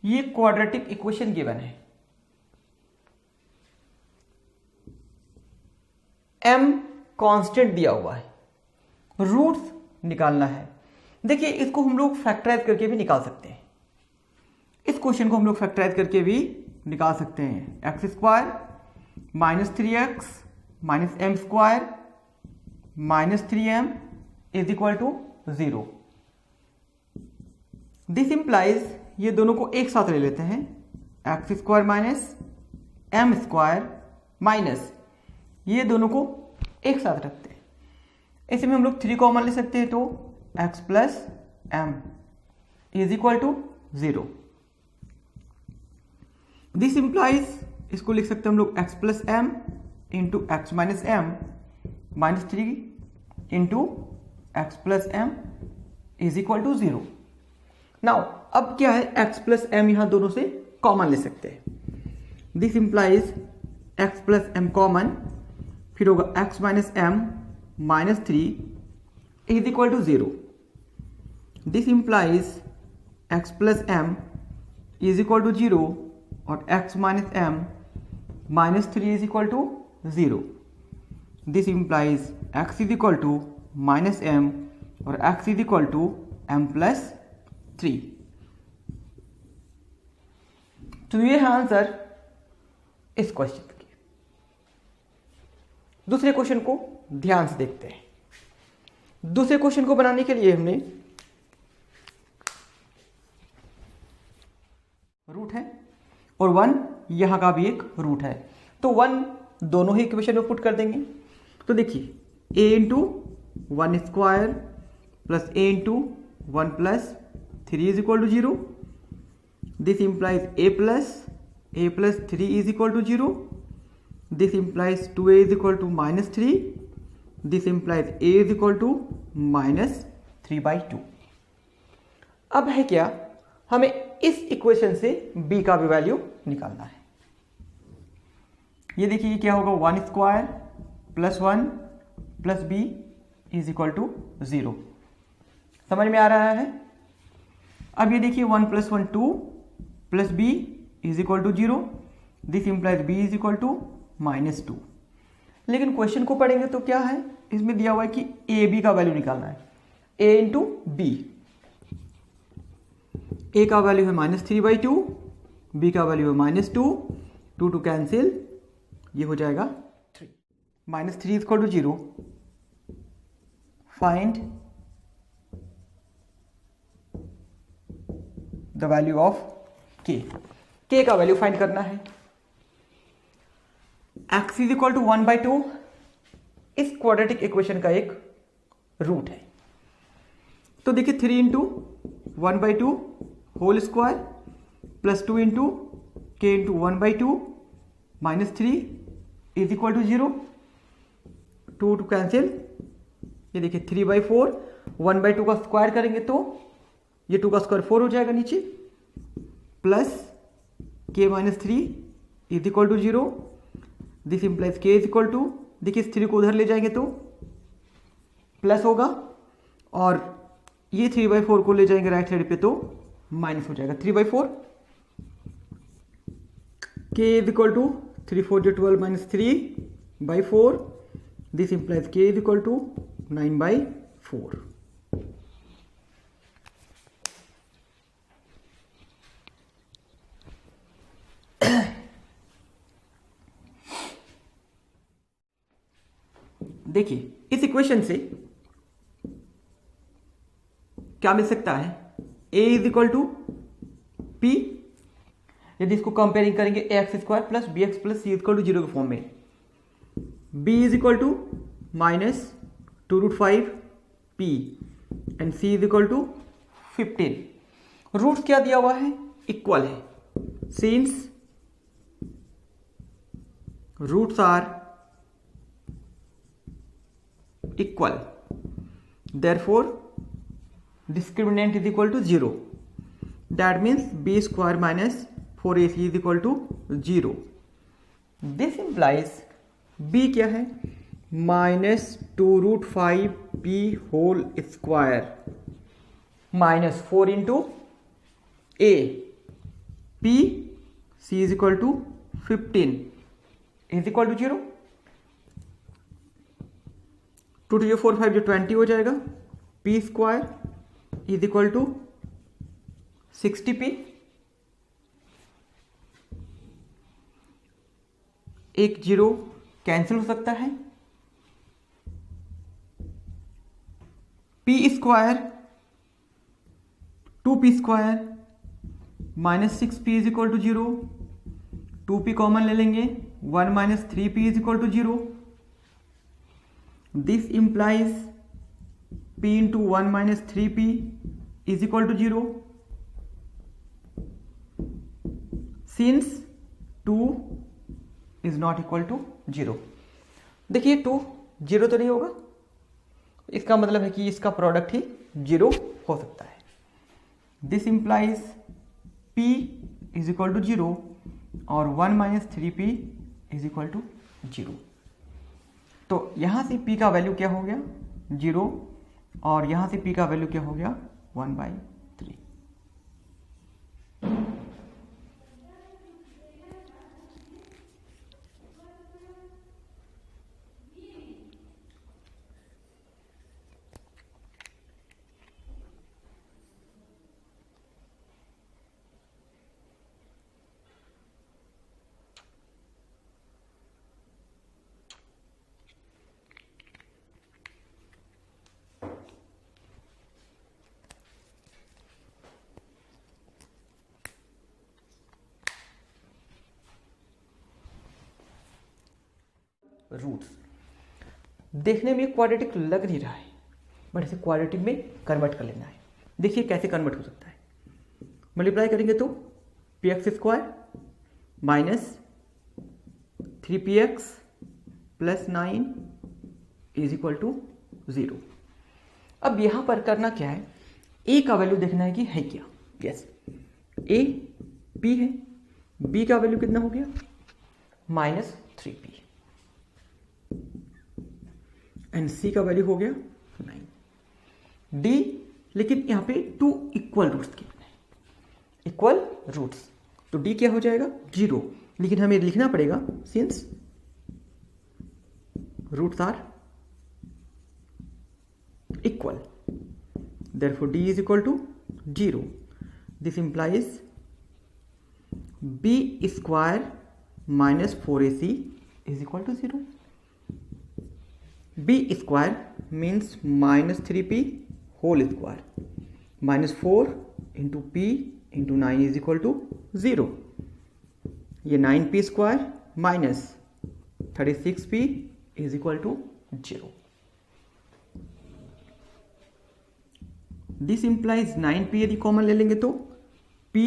ये quadratic equation given है, m constant दिया हुआ है, रूट्स निकालना है। देखिए इसको हम लोग फैक्टराइज करके भी निकाल सकते हैं, इस क्वेश्चन को हम लोग फैक्टराइज करके भी निकाल सकते हैं। X square minus 3x minus m square minus 3m is equal to 0। This implies, ये दोनों को एक साथ ले लेते हैं, x square minus m square minus, ये दोनों को एक साथ रखते हैं, ऐसे में हम लोग 3 कॉमन ले सकते हैं, तो x plus m is equal to 0। This implies, इसको लिख सकते हैं हम लोग x plus m into x minus m minus 3 into x plus m is equal to 0। Now अब क्या है, x प्लस एम यहां दोनों से कॉमन ले सकते हैं। This implies x plus m common, फिर होगा x minus m minus 3 is equal to 0। This implies x plus m is equal to 0 और x minus m minus 3 is equal to 0। This implies x is equal to minus m और x is equal to m plus 3। तो ये है answer इस question के। दूसरे question को ध्यान से देखते हैं। दूसरे क्वेश्चन को बनाने के लिए हमने रूट है और 1 यहां का भी एक रूट है, तो 1 दोनों ही इक्वेशन में पुट कर देंगे। तो देखिए a into 1 square plus a into 1 plus 3 is equal to 0। This implies a plus 3 is equal to 0। This implies 2a is equal to minus 3। This implies a is equal to minus 3/2। अब है क्या, हमें इस equation से b का भी value निकालना है। ये देखिए क्या होगा, 1 square plus 1 plus b is equal to 0। समझ में आ रहा है। अब ये देखिए 1 plus 1 2 plus b is equal to 0। This implies b is equal to minus 2। लेकिन क्वेश्चन को पढ़ेंगे तो क्या है, इसमें दिया हुआ है कि ए बी का वैल्यू निकालना है, a इंटू बी। ए का वैल्यू है माइनस 3/2, बी का वैल्यू है माइनस 2, 2 टू कैंसिल, ये हो जाएगा 3। Minus 3 is equal to 0। Find the value of k का वैल्यू फाइंड करना है। x इज इक्वल टू 1/2 इस क्वाड्रेटिक इक्वेशन का एक रूट है। तो देखिए 3 into 1/2 whole square plus 2 into k into 1/2 minus 3 is equal to 0, 2 two cancel, ये देखिए 3/4, 1/2 का स्क्वायर करेंगे तो ये 2 का स्क्वायर 4 हो जाएगा नीचे, plus k minus 3 is equal to 0। This implies k is equal to, देखिए इस 3 को उधर ले जाएंगे तो प्लस होगा और ये 3/4 को ले जाएंगे राइट साइड पे तो माइनस हो जाएगा 3/4। k इज इक्वल टू 3 4 जो 12 minus 3/4। This implies k is equal to 9/4। देखिए इस इक्वेशन से क्या मिल सकता है, a is equal to p, यदि इसको कंपेयरिंग करेंगे x square plus b x plus c equal to 0 के फॉर्म में, b is equal to minus 2√5 p and c is equal to 15। Roots क्या दिया हुआ है, इक्वल है, since roots are equal, therefore discriminant is equal to 0. That means b square minus 4ac is equal to 0. This implies b क्या है, minus 2√5 p whole square minus 4 into a P C is equal to 15 is equal to 0। 2 2 4 5 जो 20 हो जाएगा। P square is equal to 60P। एक जीरो cancel हो सकता है। P square 2P square minus 6P is equal to 0। 2P common ले लेंगे। 1 minus 3P is equal to 0। This implies P into 1 minus 3P is equal to 0 since 2 is not equal to 0। देखिए 2 0 तो नहीं होगा, इसका मतलब है कि इसका प्रोडक्ट ही 0 हो सकता है। This implies P is equal to 0 और 1 minus 3P is equal to 0। तो यहां से P का वैल्यू क्या हो गया 0 और यहां से P का वैल्यू क्या हो गया 1/3। रूट्स देखने में क्वाड्रेटिक लग नहीं रहा है, बट इसे क्वाड्रेटिक में कन्वर्ट कर लेना है। देखिए कैसे कन्वर्ट हो सकता है। मल्टीप्लाई करेंगे तो px square minus 3px plus 9 is equal to 0। अब यहां पर करना क्या है, a का वैल्यू देखना है कि है क्या। यस, a p है, b का वैल्यू कितना हो गया माइनस 3p एंड c का वैल्यू हो गया 9। d लेकिन यहां पे 2 इक्वल रूट्स गिवन है, इक्वल रूट्स, तो d क्या हो जाएगा 0, लेकिन हमें लिखना पड़ेगा since roots are equal, therefore d is equal to 0. This implies b square minus 4ac is equal to 0. b square means minus 3p whole square minus 4 into p into 9 is equal to 0. ये 9p square minus 36p is equal to 0. This implies 9p यदि common ले लेंगे तो p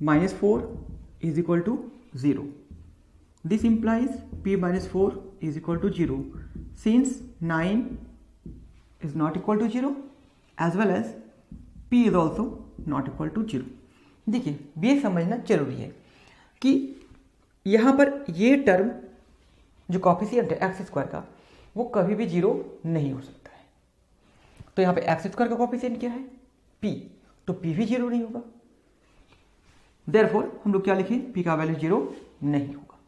minus 4 is equal to 0। This implies p minus 4 is equal to 0 since 9 is not equal to 0 as well as p is also not equal to 0। देखिए ये समझना जरूरी है कि यहां पर ये टर्म जो कॉफिशिएंट है एक्स स्क्वायर का वो कभी भी 0 नहीं हो सकता। तो यहां पे एक्स स्क्वायर का कॉफिशिएंट क्या है p, तो p भी 0 नहीं होगा। देयरफॉर हम लोग क्या लिखें, p का वैल्यू 0 नहीं होगा,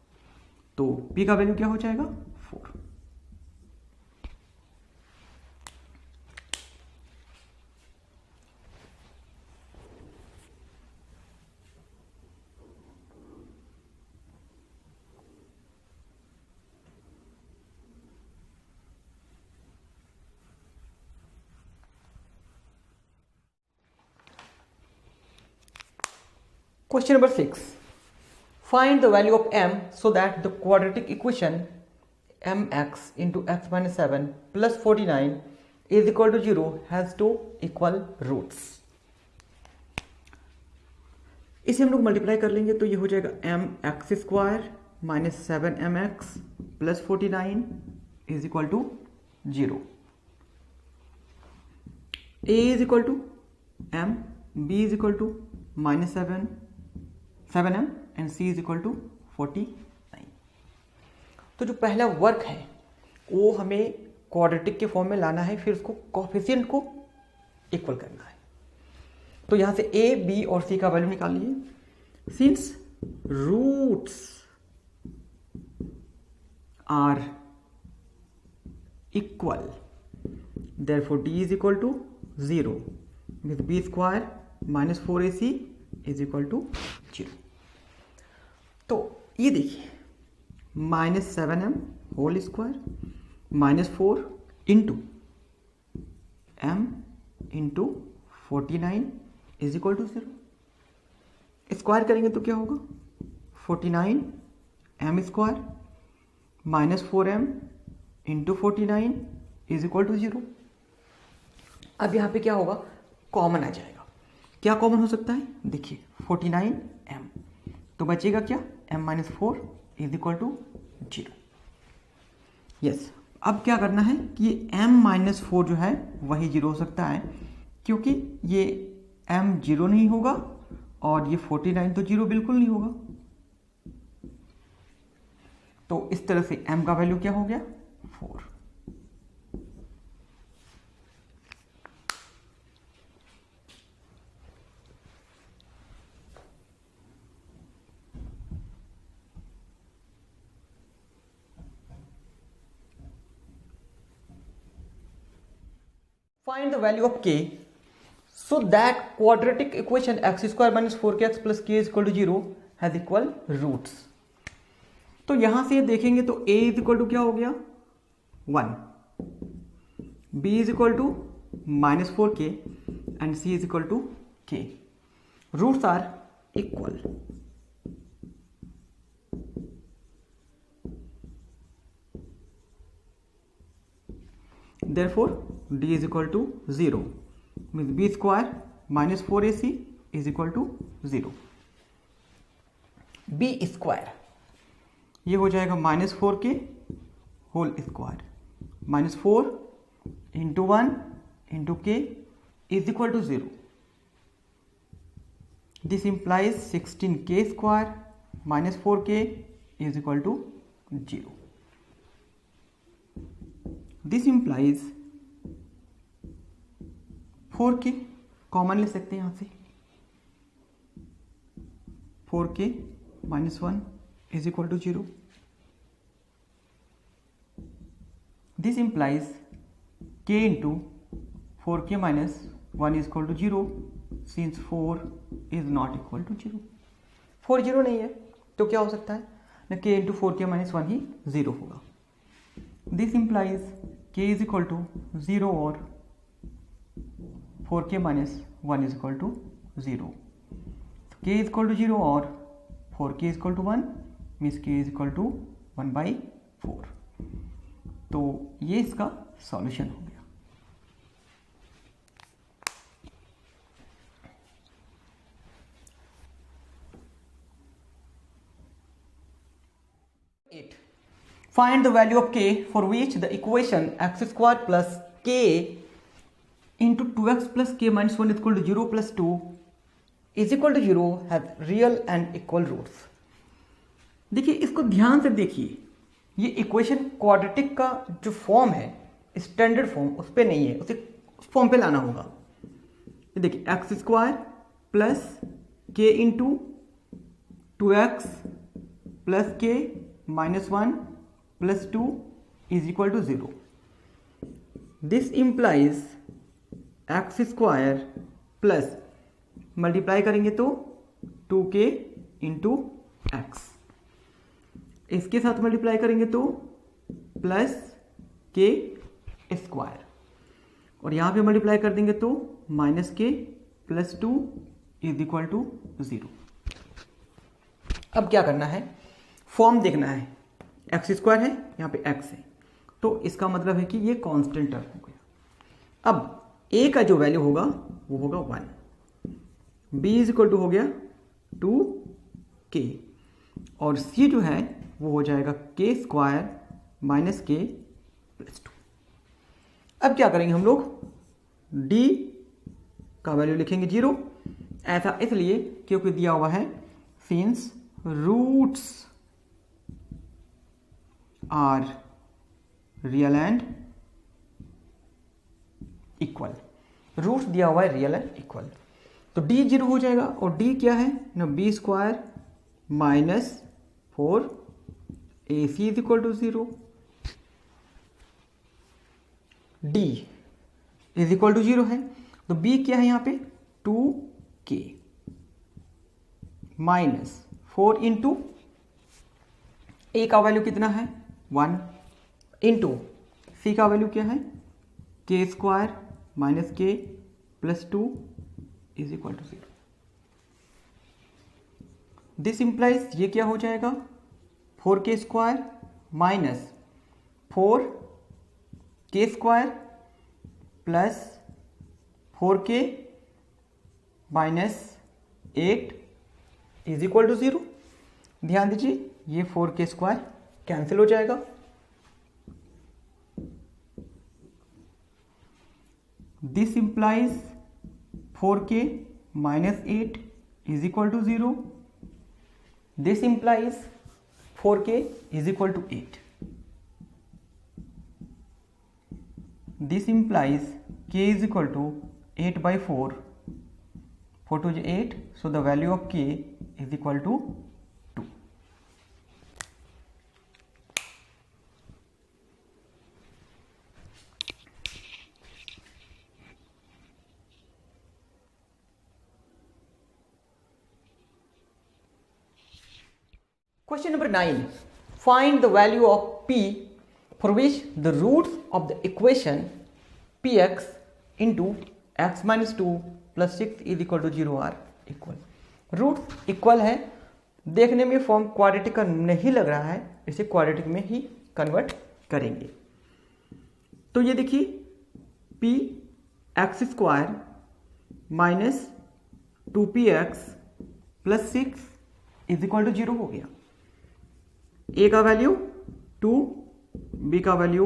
तो p का वैल्यू क्या हो जाएगा 4। Question number 6. Find the value of m so that the quadratic equation mx into x minus 7 plus 49 is equal to 0 has two equal roots. इसे हम लोग मल्टीप्लाई कर लेंगे तो ये हो जाएगा M X square minus 7mx plus 49 is equal to 0। a is equal to m, b is equal to minus 7m and c is equal to 49। तो जो पहला वर्क है वो हमें क्वाड्रेटिक के फॉर्म में लाना है, फिर उसको कोएफिशिएंट को इक्वल करना है। तो यहां से a b और c का वैल्यू निकाल लीजिए। since roots are equal, therefore d is equal to 0, means b square minus 4ac is equal to 0. तो ये देखिए -7m whole square -4 into m into 49 is equal to 0. Square करेंगे तो क्या होगा 49m square -4m into 49 is equal to 0. अब यहाँ पे क्या होगा, कॉमन आ जाएगा. क्या कॉमन हो सकता है, देखिए 49m, तो बचेगा क्या m-4 is equal to 0. Yes, अब क्या करना है कि ये m-4 जो है वही 0 हो सकता है, क्योंकि ये m 0 नहीं होगा और ये 49 तो 0 बिल्कुल नहीं होगा. तो इस तरह से m का वैल्यू क्या हो गया 4. Find the value of k so that quadratic equation x square minus 4kx plus k is equal to 0 has equal roots. तो यहां से देखेंगे तो a is equal to क्या हो गया 1, b is equal to minus 4k and c is equal to k. Roots are equal. Therefore d is equal to 0, means b square minus 4ac is equal to 0. b square ये हो जाएगा -4k whole square -4 into 1 into k is equal to 0. This implies 16k square -4k is equal to 0. This implies 4k common ले सकते हैं यहां से, 4k -1 is equal to 0. This implies k into 4k minus 1 is equal to 0, since 4 is not equal to 0. 4 0 नहीं है तो क्या हो सकता है ना, k into 4k minus 1 ही 0 होगा. This implies k is equal to 0 और 4k minus 1 is equal to 0. k is equal to 0 और 4k is equal to 1 means k is equal to 1/4. तो ये इसका सॉल्यूशन हो गया. Find the value of k for which the equation x square plus k into 2x plus k minus 1 is equal to 0 plus 2 is equal to 0 has real and equal roots. देखिए इसको ध्यान से देखिए, ये equation quadratic का जो form है standard form उस पर नहीं है, उसे उस फॉर्म पे लाना होगा. ये देखिए x square plus K into 2x plus K minus 1 plus 2 is equal to 0. This implies X square plus multiply करेंगे तो 2k इंटू एक्स, इसके साथ मल्टीप्लाई करेंगे तो प्लस के स्क्वायर, और यहां पे मल्टीप्लाई कर देंगे तो माइनस के प्लस 2 इज इक्वल टू 0. अब क्या करना है, फॉर्म देखना है. एक्स स्क्वायर है, यहाँ पे एक्स है, तो इसका मतलब है कि ये कांस्टेंट टर्म हो गया. अब ए का जो वैल्यू होगा वो होगा 1, बी इज इक्वल टू हो गया 2k और सी जो है वो हो जाएगा के स्क्वायर माइनस के प्लस 2. अब क्या करेंगे हम लोग, डी का वैल्यू लिखेंगे 0. ऐसा इसलिए क्योंकि दिया हुआ है since roots are real and equal. Roots दिया हुआ है रियल एंड इक्वल, तो डी 0 हो जाएगा, और डी क्या है ना, B square minus 4ac is equal to 0। D is equal to 0 है, तो बी क्या है यहाँ पे 2k माइनस 4 इंटू ए का वैल्यू कितना है 1 इंटू सी का वैल्यू क्या है k square minus k plus 2 is equal to 0। This implies ये क्या हो जाएगा 4k square minus 4k square plus 4k minus 8 is equal to 0। ध्यान दीजिए ये 4k स्क्वायर कैंसिल हो जाएगा, this implies 4k minus 8 is equal to 0. This implies 4k is equal to 8. This implies k is equal to 8 by 4. 4 to 8, so the value of k is equal to 2. Question number 9. Find the value of p for which the roots of the equation px into x minus 2 plus 6 is equal to 0 are equal. Roots equal है, देखने में form quadratic का नहीं लग रहा है, इसे quadratic में ही कन्वर्ट करेंगे। तो ये देखिए p X square minus 2px plus 6 is equal to 0 हो गया। a का वैल्यू 2, b का value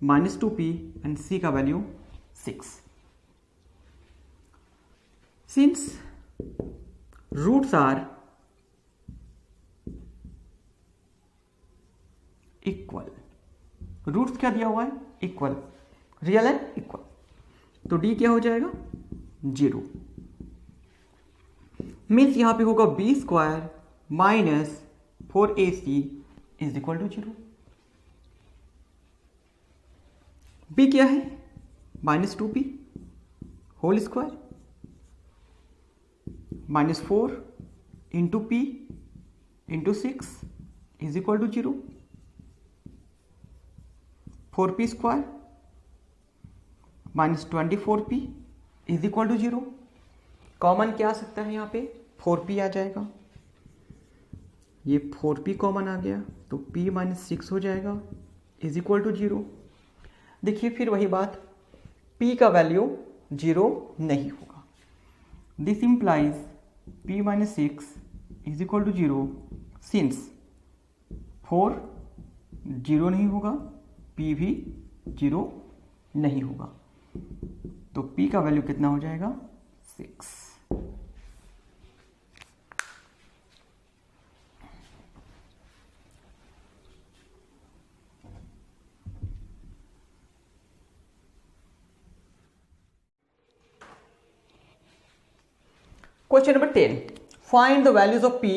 minus 2p and c का value 6। Since roots are equal, roots क्या दिया हुआ है इक्वल, रियल एंड इक्वल, तो d क्या हो जाएगा 0। मीन्स यहां पे होगा b square minus 4ac is equal to 0। b क्या है minus 2p whole square minus 4 into p into 6 is equal to 0। 4p square minus 24p is equal to 0। Common क्या आ सकता है यहाँ पे 4p आ जाएगा, ये 4p कॉमन आ गया तो p माइनस 6 हो जाएगा इज इक्वल टू 0। देखिए फिर वही बात, p का वैल्यू 0 नहीं होगा, this implies p minus 6 is equal to 0। Since 4 0 नहीं होगा, p भी 0 नहीं होगा, तो p का वैल्यू कितना हो जाएगा 6। Question number 10. Find the values of p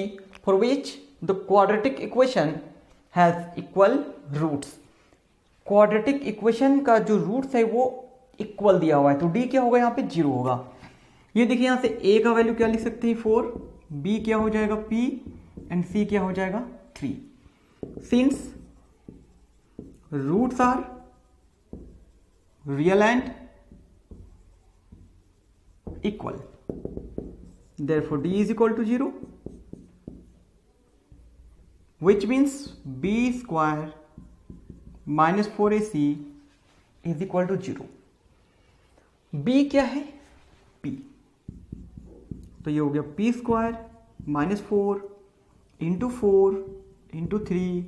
for which the quadratic equation has equal roots. Quadratic equation का जो roots है वो equal दिया हुआ है, तो d क्या होगा यहाँ पे 0 होगा। ये देखिए यहाँ से a का वैल्यू क्या लिख सकते हैं 4, b क्या हो जाएगा p एंड c क्या हो जाएगा 3। Since roots are real and equal, therefore d is equal to 0, which means b square minus 4ac is equal to 0। b क्या है p, तो ये हो गया p square minus 4 into 4 into 3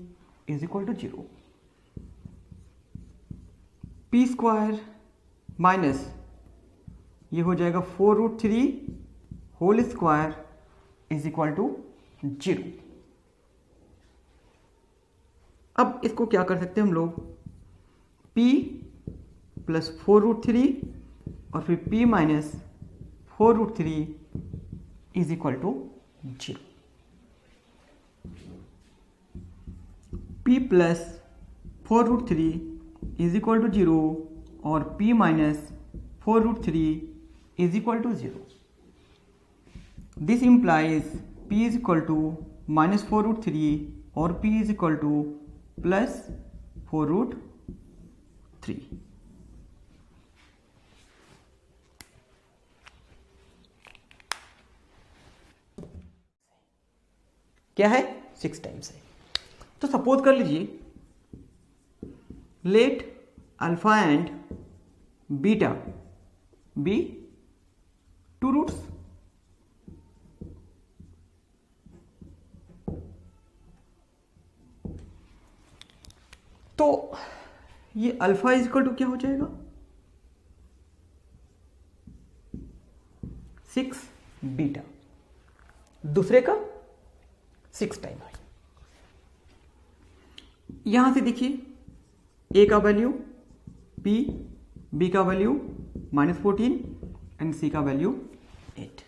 is equal to 0। p square minus ये हो जाएगा 4√3 whole square is equal to 0। अब इसको क्या कर सकते हैं हम लोग, p प्लस 4√3 और फिर p minus 4√3 is equal to 0। p plus 4√3 is equal to 0 और p minus 4√3 is equal to 0। This implies p is equal to minus 4√3 और p is equal to plus 4√3। क्या है? 6 टाइम्स है। तो सपोज कर लीजिए let alpha and beta be 2 roots. तो ये अल्फा इज इक्वल टू क्या हो जाएगा? 6 बीटा, दूसरे का 6 टाइम है। यहां से देखिए ए का वैल्यू p, b का वैल्यू -14 एंड c का वैल्यू 8।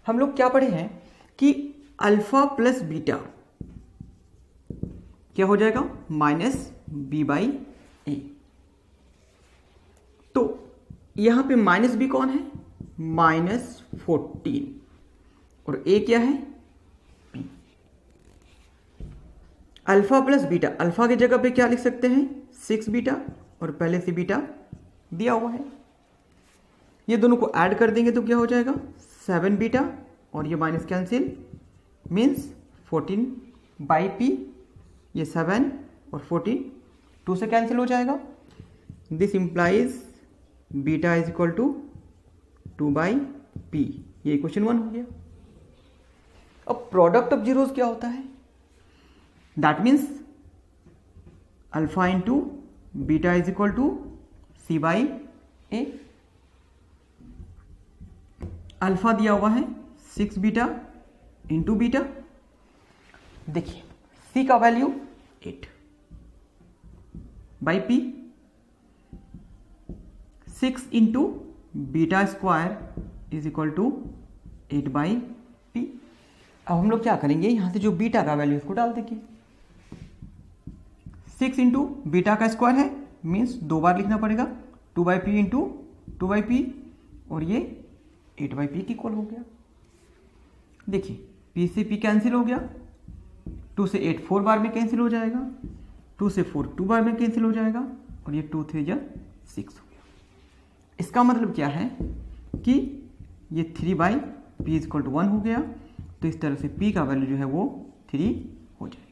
हम लोग क्या पढ़े हैं कि अल्फा प्लस बीटा क्या हो जाएगा? -b/a। तो यहां पे -b कौन है? -14 और a क्या है? p। Alpha plus beta, alpha की जगह पे क्या लिख सकते हैं? 6 बीटा और पहले से बीटा दिया हुआ है। ये दोनों को ऐड कर देंगे तो क्या हो जाएगा? 7 बीटा और ये माइनस कैंसिल मीन्स 14/p। ये 7 और 14 2 से कैंसिल हो जाएगा। This implies beta is equal to 2/p। ये इक्वेशन 1 हो गया। अब प्रोडक्ट ऑफ जीरोस क्या होता है? That means alpha into beta is equal to c/a। Alpha दिया हुआ है 6 बीटा इंटू बीटा। देखिए c का value 8/p। 6 into beta square is equal to 8/p। अब हम लोग क्या करेंगे? यहां से जो बीटा का वैल्यू इसको डाल देंगे। 6 इंटू बीटा का स्क्वायर है मीन्स 2 बार लिखना पड़ेगा। 2/p इंटू 2/p और ये 8/p की इक्वल हो गया। देखिए p से p कैंसिल हो गया। 2 से 8 4 बार में कैंसिल हो जाएगा। 2 से 4 2 बार में कैंसिल हो जाएगा और ये 2 3 6 हो गया। इसका मतलब क्या है कि ये 3/p इज इक्वल टू 1 हो गया। तो इस तरह से p का वैल्यू जो है वो 3 हो जाएगा।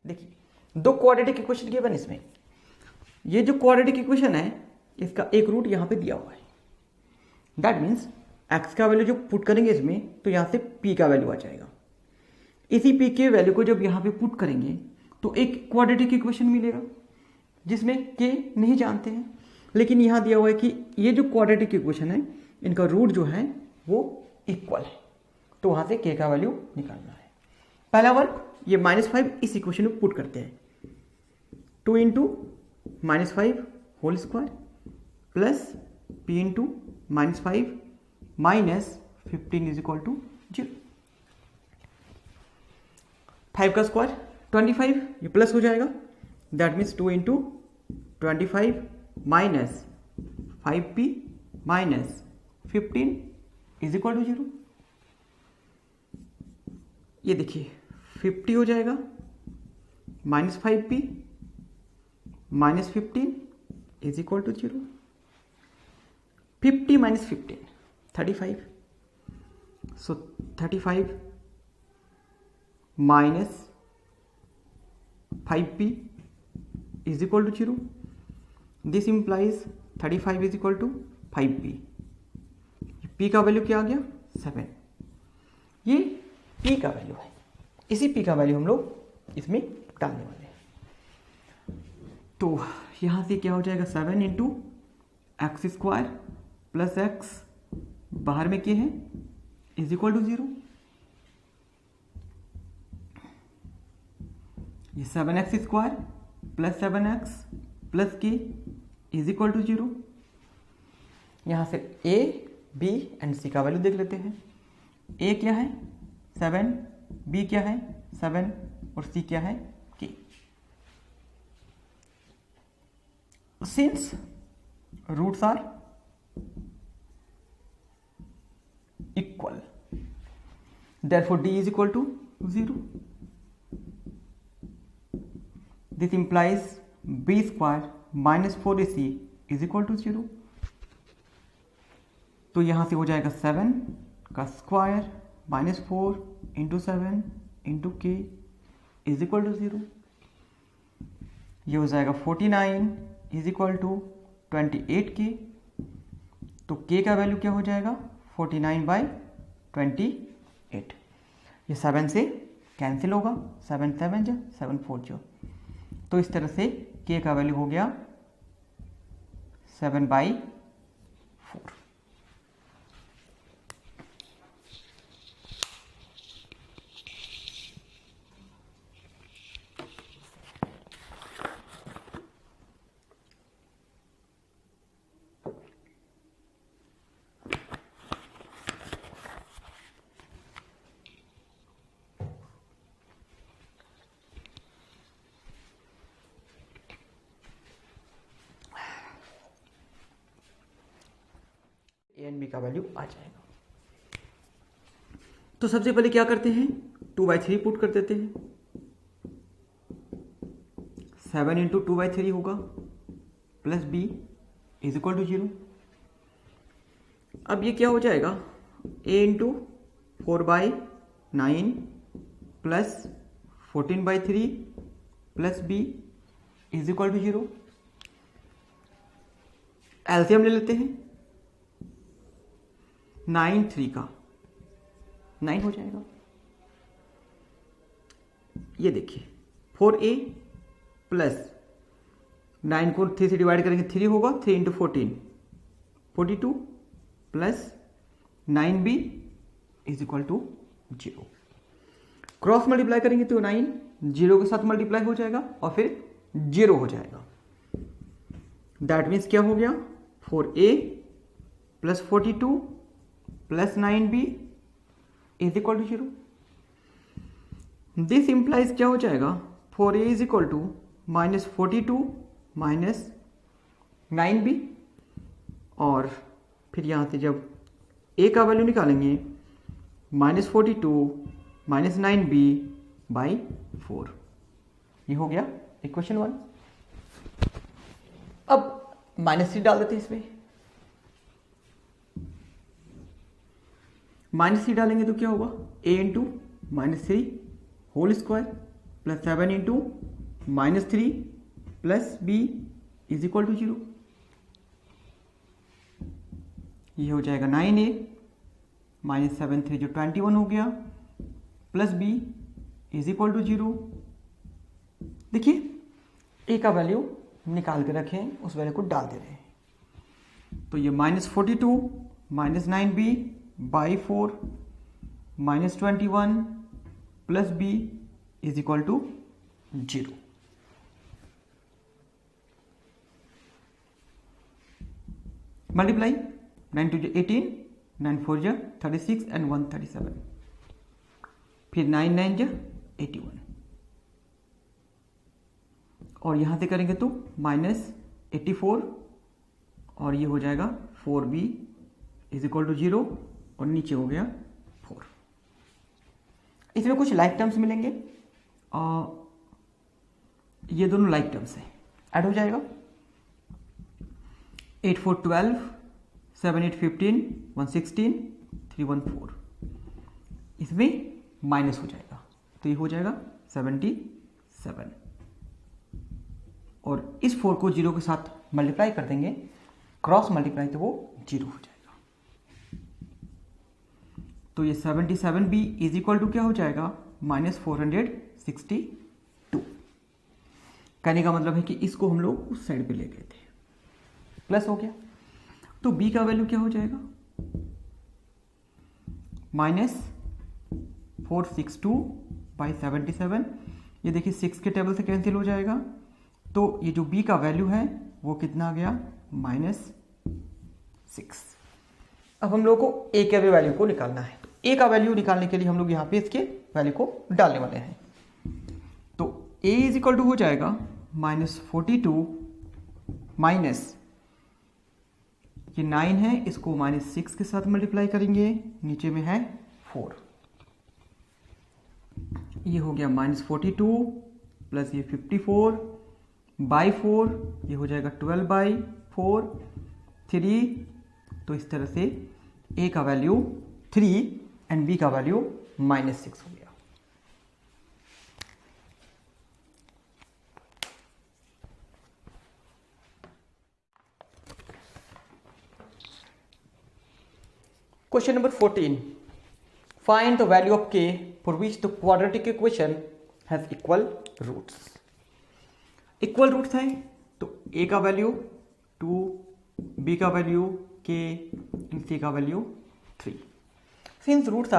देखिए 2 क्वाड्रेटिक इक्वेशन गिवन इसमें। ये जो क्वाड्रेटिक इक्वेशन है इसका एक रूट यहां पे दिया हुआ है। दैट मीन्स x का वैल्यू जो पुट करेंगे इसमें तो यहां से p का वैल्यू आ जाएगा। इसी p के वैल्यू को जब यहां पे पुट करेंगे तो एक क्वाड्रेटिक इक्वेशन मिलेगा जिसमें k नहीं जानते हैं, लेकिन यहां दिया हुआ है कि ये जो क्वाड्रेटिक इक्वेशन है इनका रूट जो है वो इक्वल है। तो वहां से k का वैल्यू निकालना है। पहला वर्क ये -5 इस इक्वेशन में पुट करते हैं। 2 into -5 whole square plus p into -5 -15 is equal to 0। 5 का स्क्वायर 25, ये प्लस हो जाएगा। That means 2 into 25 minus 5p minus 15 is equal to 0। ये देखिए 50 हो जाएगा -5p minus 15 is equal to 0। 50 minus 15 35। So 35 minus 5p is equal to 0। This implies 35 is equal to 5p। p का value क्या आ गया? 7। ये p का वैल्यू है। इसी p का वैल्यू हम लोग इसमें डालने वाले हैं। तो यहां से क्या हो जाएगा? 7 into X square plus x बाहर में के है इज इक्वल टू 0। ये 7x square plus 7x plus के इज इक्वल टू 0। यहाँ से a, b एंड c का वैल्यू देख लेते हैं। a क्या है 7, b क्या है 7 और c क्या है k। Since roots are equal therefore d is equal to 0. This implies b square minus 4ac is equal to 0. तो यहां से हो जाएगा 7 का स्क्वायर माइनस 4 इंटू 7 इंटू के इज इक्वल टू 0। ये हो जाएगा 49 इज इक्वल टू 28 के। तो के का वैल्यू क्या हो जाएगा 49/28। ये 7 से कैंसिल होगा, 7 7 जा 7 4 जो। तो इस तरह से के का वैल्यू हो गया 7/4। ए एंड बी का वैल्यू आ जाएगा। तो सबसे पहले क्या करते हैं 2/3 पुट कर देते हैं। 7 इंटू 2/3 होगा plus b is equal to 0। अब ये क्या हो जाएगा a into 4/9 plus 14/3 plus b is equal to 0। LCM ले लेते हैं 9 3 का 9 हो जाएगा। ये देखिए 4a प्लस 9 को 3 से डिवाइड करेंगे 3 होगा 3 into 14 42 plus 9b is equal to 0। Cross multiply करेंगे तो 9 0 के साथ मल्टीप्लाई हो जाएगा और फिर 0 हो जाएगा। दैट मीन्स क्या हो गया 4a plus 42 plus 9b is equal to 0। This implies क्या हो जाएगा 4a is equal to minus 42 minus 9b और फिर यहाँ से जब a का वैल्यू निकालेंगे माइनस 42 माइनस 9b/4। ये हो गया इक्वेशन 1। अब -3 डाल देते हैं इसमें। -3 डालेंगे तो क्या होगा a into -3 whole square plus 7 into -3 plus b is equal to 0। ये हो जाएगा 9a -7 3 जो 21 हो गया plus b is equal to 0। देखिए a का वैल्यू निकाल के रखें, उस वैल्यू को डाल दे रहे हैं। तो ये -42 minus 9b/4 -21 plus b is equal to 0। Multiply 9 2 18 9 4 36 and 1 37 फिर 9 9 81 और यहां से करेंगे तो -84 और ये हो जाएगा 4b इज इक्वल टू 0 और नीचे हो गया 4। इसमें कुछ लाइक टर्म्स मिलेंगे और ये दोनों लाइक टर्म्स हैं, ऐड हो जाएगा 8 4 12 7 8 15 116 3 1 4। इसमें माइनस हो जाएगा तो ये हो जाएगा 77 और इस 4 को 0 के साथ मल्टीप्लाई कर देंगे, क्रॉस मल्टीप्लाई तो वो 0 हो जाएगा। तो ये 77b इज इक्वल टू क्या हो जाएगा -462। कहने का मतलब है कि इसको हम लोग उस साइड पे ले गए थे, प्लस हो गया। तो b का वैल्यू क्या हो जाएगा, -462/77। ये देखिए 6 के टेबल से कैंसिल हो जाएगा, तो ये जो b का वैल्यू है वो कितना आ गया, -6। अब हम लोग को a के वैल्यू को निकालना है, तो a का वैल्यू निकालने के लिए हम लोग यहाँ पे इसके वैल्यू को डालने वाले हैं। तो a इज इक्वल टू हो जाएगा -42 माइनस ये 9 है, इसको -6 के साथ मल्टीप्लाई करेंगे, नीचे में है 4, ये हो गया -42 प्लस ये 54/4, ये हो जाएगा 12/4, 3। तो इस तरह से a का वैल्यू 3 एंड b का वैल्यू -6 हो गया। Question number 14. Find the value of k for which the quadratic equation has equal roots. Equal roots है तो a का वैल्यू 2, b का वैल्यू k and c का value 3. Since roots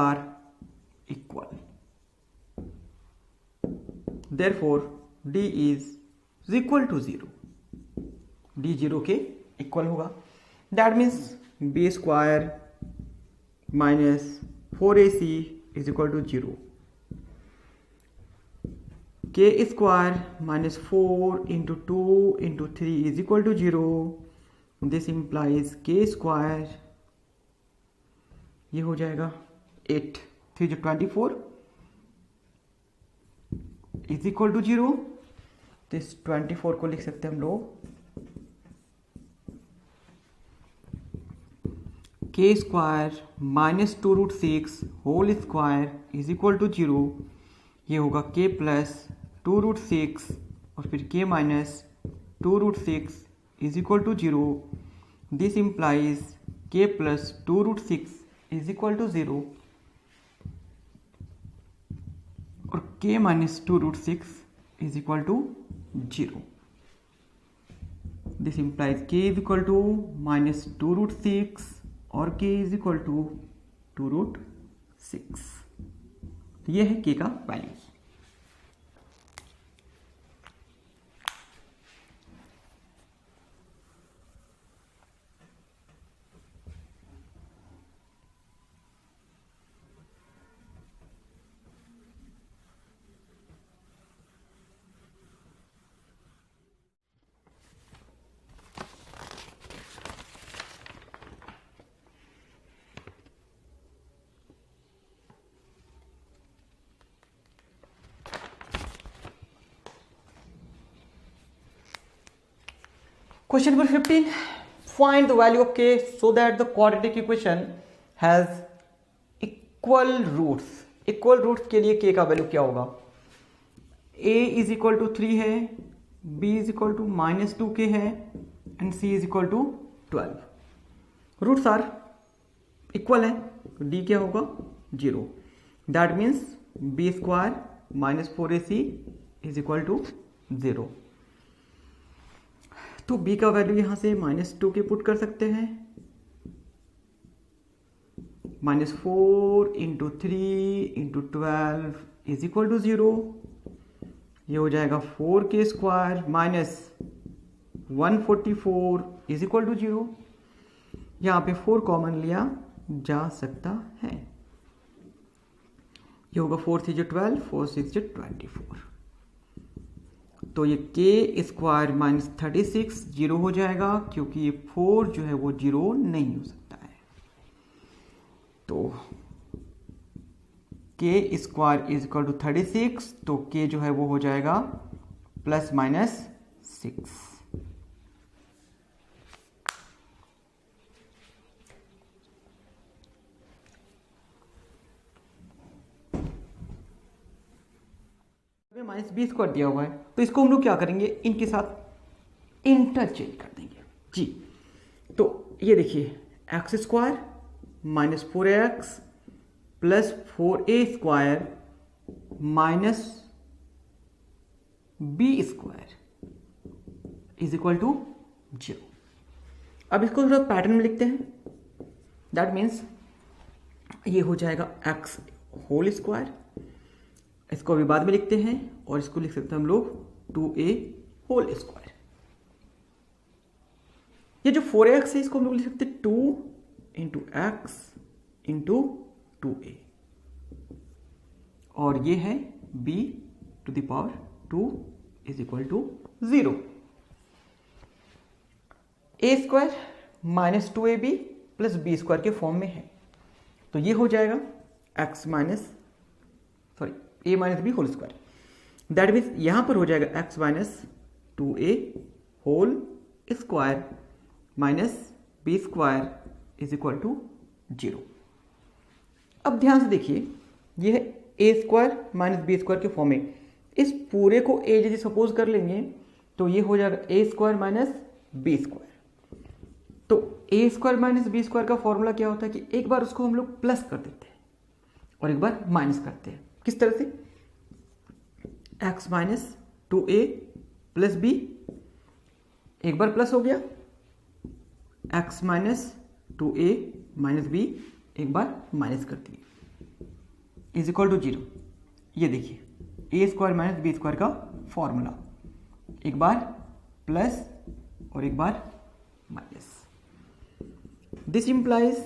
are equal, therefore d is equal to 0. d 0 के equal होगा। That means b square minus 4ac is equal to 0, k square minus 4 into 2 into 3 is equal to 0। This implies k square, ये हो जाएगा 8, 3 जो 24 is equal to 0। This 24 को लिख सकते हैं हम लोग k square minus 2√6 whole square is equal to 0। ये होगा k प्लस 2√6 और फिर k minus 2√6 is equal to 0। This implies k plus 2√6 is equal to 0 और k minus 2√6 is equal to 0। This implies k is equal to minus 2√6 और k is equal to 2√6। ये है k का value. Question number 15. Find the value of k so that the quadratic equation has equal roots. Equal roots के लिए k का value क्या होगा, a is equal to 3 है, b is equal to -2k है and c is equal to 12। Roots are equal है तो d क्या होगा 0। That means b square minus 4ac is equal to 0। तो b का वैल्यू यहां से -2 के पुट कर सकते हैं, -4 into 3 into 12 is equal to 0। ये हो जाएगा 4k square minus 144 is equal to 0। यहाँ पे 4 कॉमन लिया जा सकता है। ये होगा 4 3 जो 12, 4 6 जो 24। तो ये k स्क्वायर माइनस 36 जीरो हो जाएगा क्योंकि ये 4 जो है वो जीरो नहीं हो सकता है। तो k square is equal to 36, तो k जो है वो हो जाएगा ±6। -20 स्क्वायर दिया हुआ है तो इसको हम लोग क्या करेंगे, इनके साथ इंटरचेंज कर देंगे जी। तो ये देखिए x square minus 4x plus 4a square minus b square is equal to 0। अब इसको थोड़ा पैटर्न में लिखते हैं। दैट मीन्स ये हो जाएगा x होल स्क्वायर, इसको अभी बाद में लिखते हैं, और इसको लिख सकते हैं हम लोग 2a होल स्क्वायर। ये जो 4x है इसको हम लोग लिख सकते हैं 2 इंटू एक्स इंटू 2a, और ये है b to the power 2 is equal to 0। a square minus 2ab plus b square के फॉर्म में है, तो ये हो जाएगा a minus b whole square. That means यहां पर हो जाएगा x minus 2a whole square minus b square is equal to 0। अब ध्यान से देखिए, ये है a square minus b square के फॉर्म में। इस पूरे को a यदि सपोज कर लेंगे तो ये हो जाएगा a square minus b square. तो a square minus b square का फॉर्मूला क्या होता है कि एक बार उसको हम लोग प्लस कर देते हैं और एक बार माइनस करते हैं। किस तरह से? x minus 2a plus b, एक बार प्लस हो गया, x minus 2a minus b एक बार माइनस कर दिए, इज इक्वल टू 0। ये देखिए a square minus b square का फॉर्मूला, एक बार प्लस और एक बार minus. This implies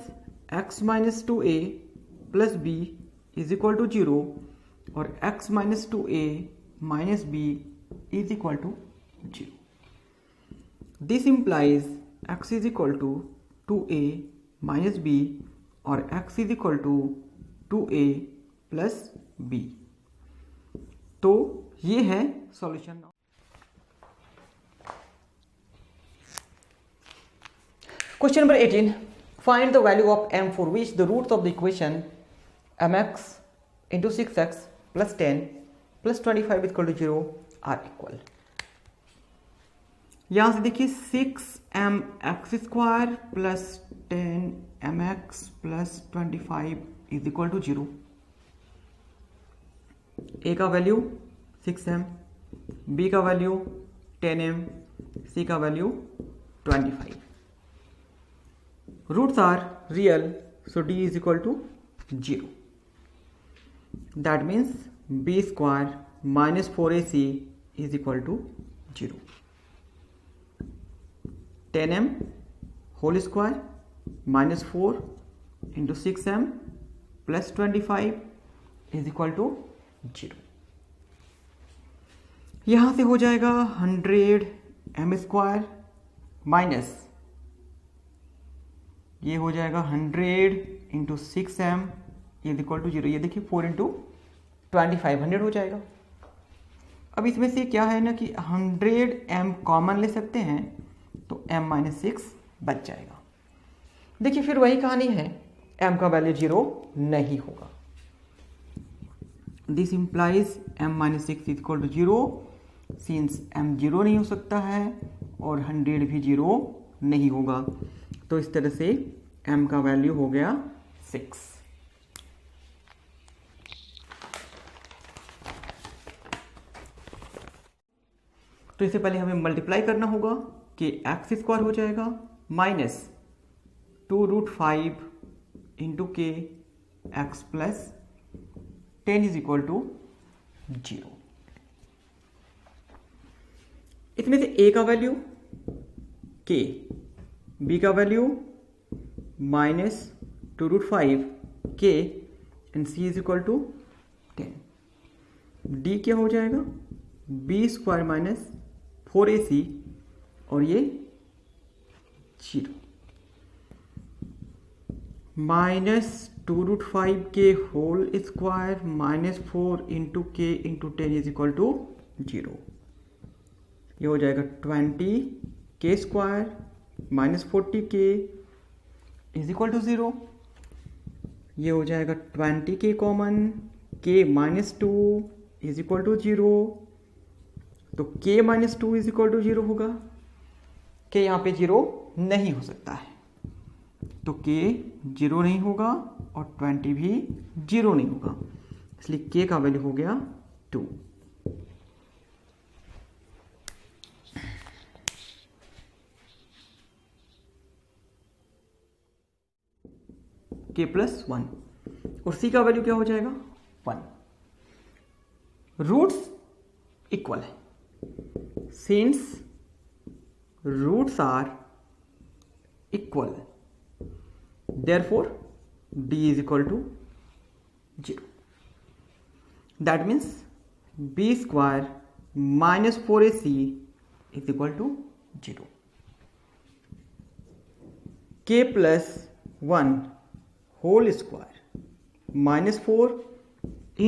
x minus 2a plus b is equal to 0 और x minus 2a minus b is equal to 0। This implies x is equal to 2a minus b और x is equal to 2a plus b। तो ये है solution. Question number 18, find the value of m for which the roots of the equation mx into 6x plus 10 plus 25 equal to 0 are equal. यहां से देखिए 6mx square plus 10mx plus 25 is equal to 0। a का value 6m, b का value 10m, c का value 25। Roots are real, so d is equal to 0। That means b square minus 4ac is equal to 0। 10m whole square minus 4 into 6m plus 25 is equal to 0। यहां से हो जाएगा 100m square minus, ये हो जाएगा 100 into 6m is equal to 0। ये देखिए 4 into 25 100 हो जाएगा। अब इसमें से क्या है ना कि 100m कॉमन ले सकते हैं तो m माइनस 6 बच जाएगा। देखिए फिर वही कहानी है, m का वैल्यू 0 नहीं होगा। This implies m minus 6 is equal to 0, since m 0 नहीं हो सकता है और 100 भी 0 नहीं होगा, तो इस तरह से m का वैल्यू हो गया 6। तो इससे पहले हमें मल्टीप्लाई करना होगा कि x स्क्वायर हो जाएगा minus 2√5 into K X plus 10 is equal to 0। इसमें से a का वैल्यू k, b का value minus 2√5 k and c is equal to 10। d क्या हो जाएगा? b स्क्वायर माइनस 4ac और ये 0 माइनस 2√5 के होल स्क्वायर माइनस 4 इंटू के इंटू 10 इज इक्वल टू 0। ये हो जाएगा 20 के स्क्वायर माइनस 40 के इज इक्वल टू 0। ये हो जाएगा 20 के कॉमन, के माइनस 2 इज इक्वल टू 0, तो के माइनस 2 इज इक्वल टू 0 होगा। के यहाँ पे 0 नहीं हो सकता है, तो के 0 नहीं होगा और 20 भी 0 नहीं होगा, इसलिए के का वैल्यू हो गया 2। के प्लस 1 और सी का वैल्यू क्या हो जाएगा 1। रूट्स इक्वल है, since roots are equal therefore d is equal to 0. That means b square minus 4ac is equal to 0. k plus 1 whole square minus 4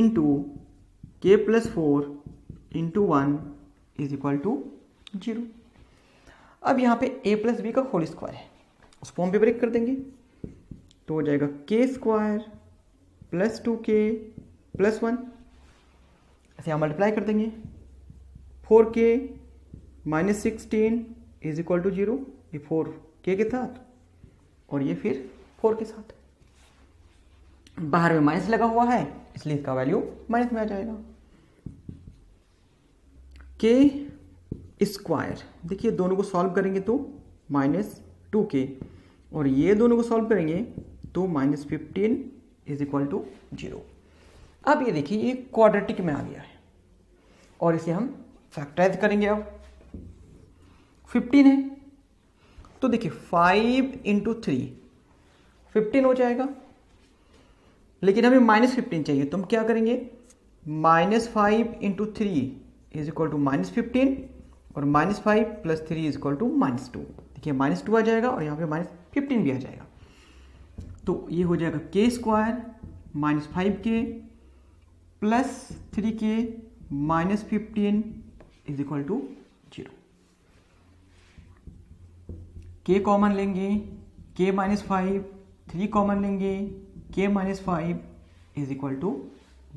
into k plus 4 into 1 is equal to 0. अब यहाँ पे a plus b का whole square है, उस form पे break कर देंगे तो हो जाएगा के स्क्वायर प्लस 2k प्लस 1, ऐसे यहाँ मल्टीप्लाई कर देंगे 4k minus 16 is equal to 0, ये 4k के साथ और ये फिर 4 के साथ। बाहर में माइनस लगा हुआ है इसलिए इसका वैल्यू माइनस में आ जाएगा। के स्क्वायर, देखिए दोनों को सॉल्व करेंगे तो माइनस 2k और ये दोनों को सॉल्व करेंगे तो माइनस 15 इज इक्वल टू 0। अब ये देखिए ये क्वाड्रेटिक में आ गया है और इसे हम फैक्टराइज करेंगे। अब 15 है तो देखिए 5 इंटू 3 15 हो जाएगा, लेकिन हमें माइनस 15 चाहिए तो हम क्या करेंगे minus 5 into 3 is equal to minus 15 और minus 5 plus 3 is equal to minus 2। देखिए माइनस 2 आ जाएगा और यहाँ पे माइनस 15 भी आ जाएगा तो ये हो जाएगा के square minus 5k plus 3k minus 15 is equal to 0। K common लेंगे k माइनस 5, 3 कॉमन लेंगे k minus 5 is equal to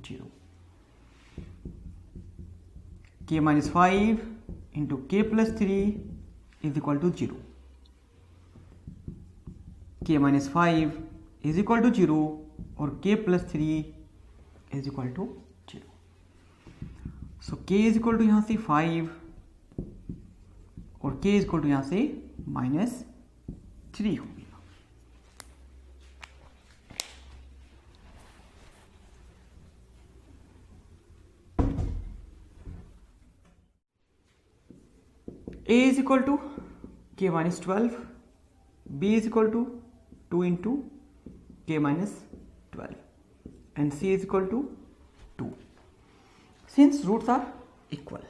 0। k minus 5 into के plus 3 is equal to 0। k minus 5 is equal to 0 और k plus 3 is equal to 0। So k is equal to यहाँ से 5 और k is equal to यहाँ से minus 3 हो गया। a is equal to k minus 12, b is equal to 2 into k minus 12 and c is equal to 2. Since roots are equal,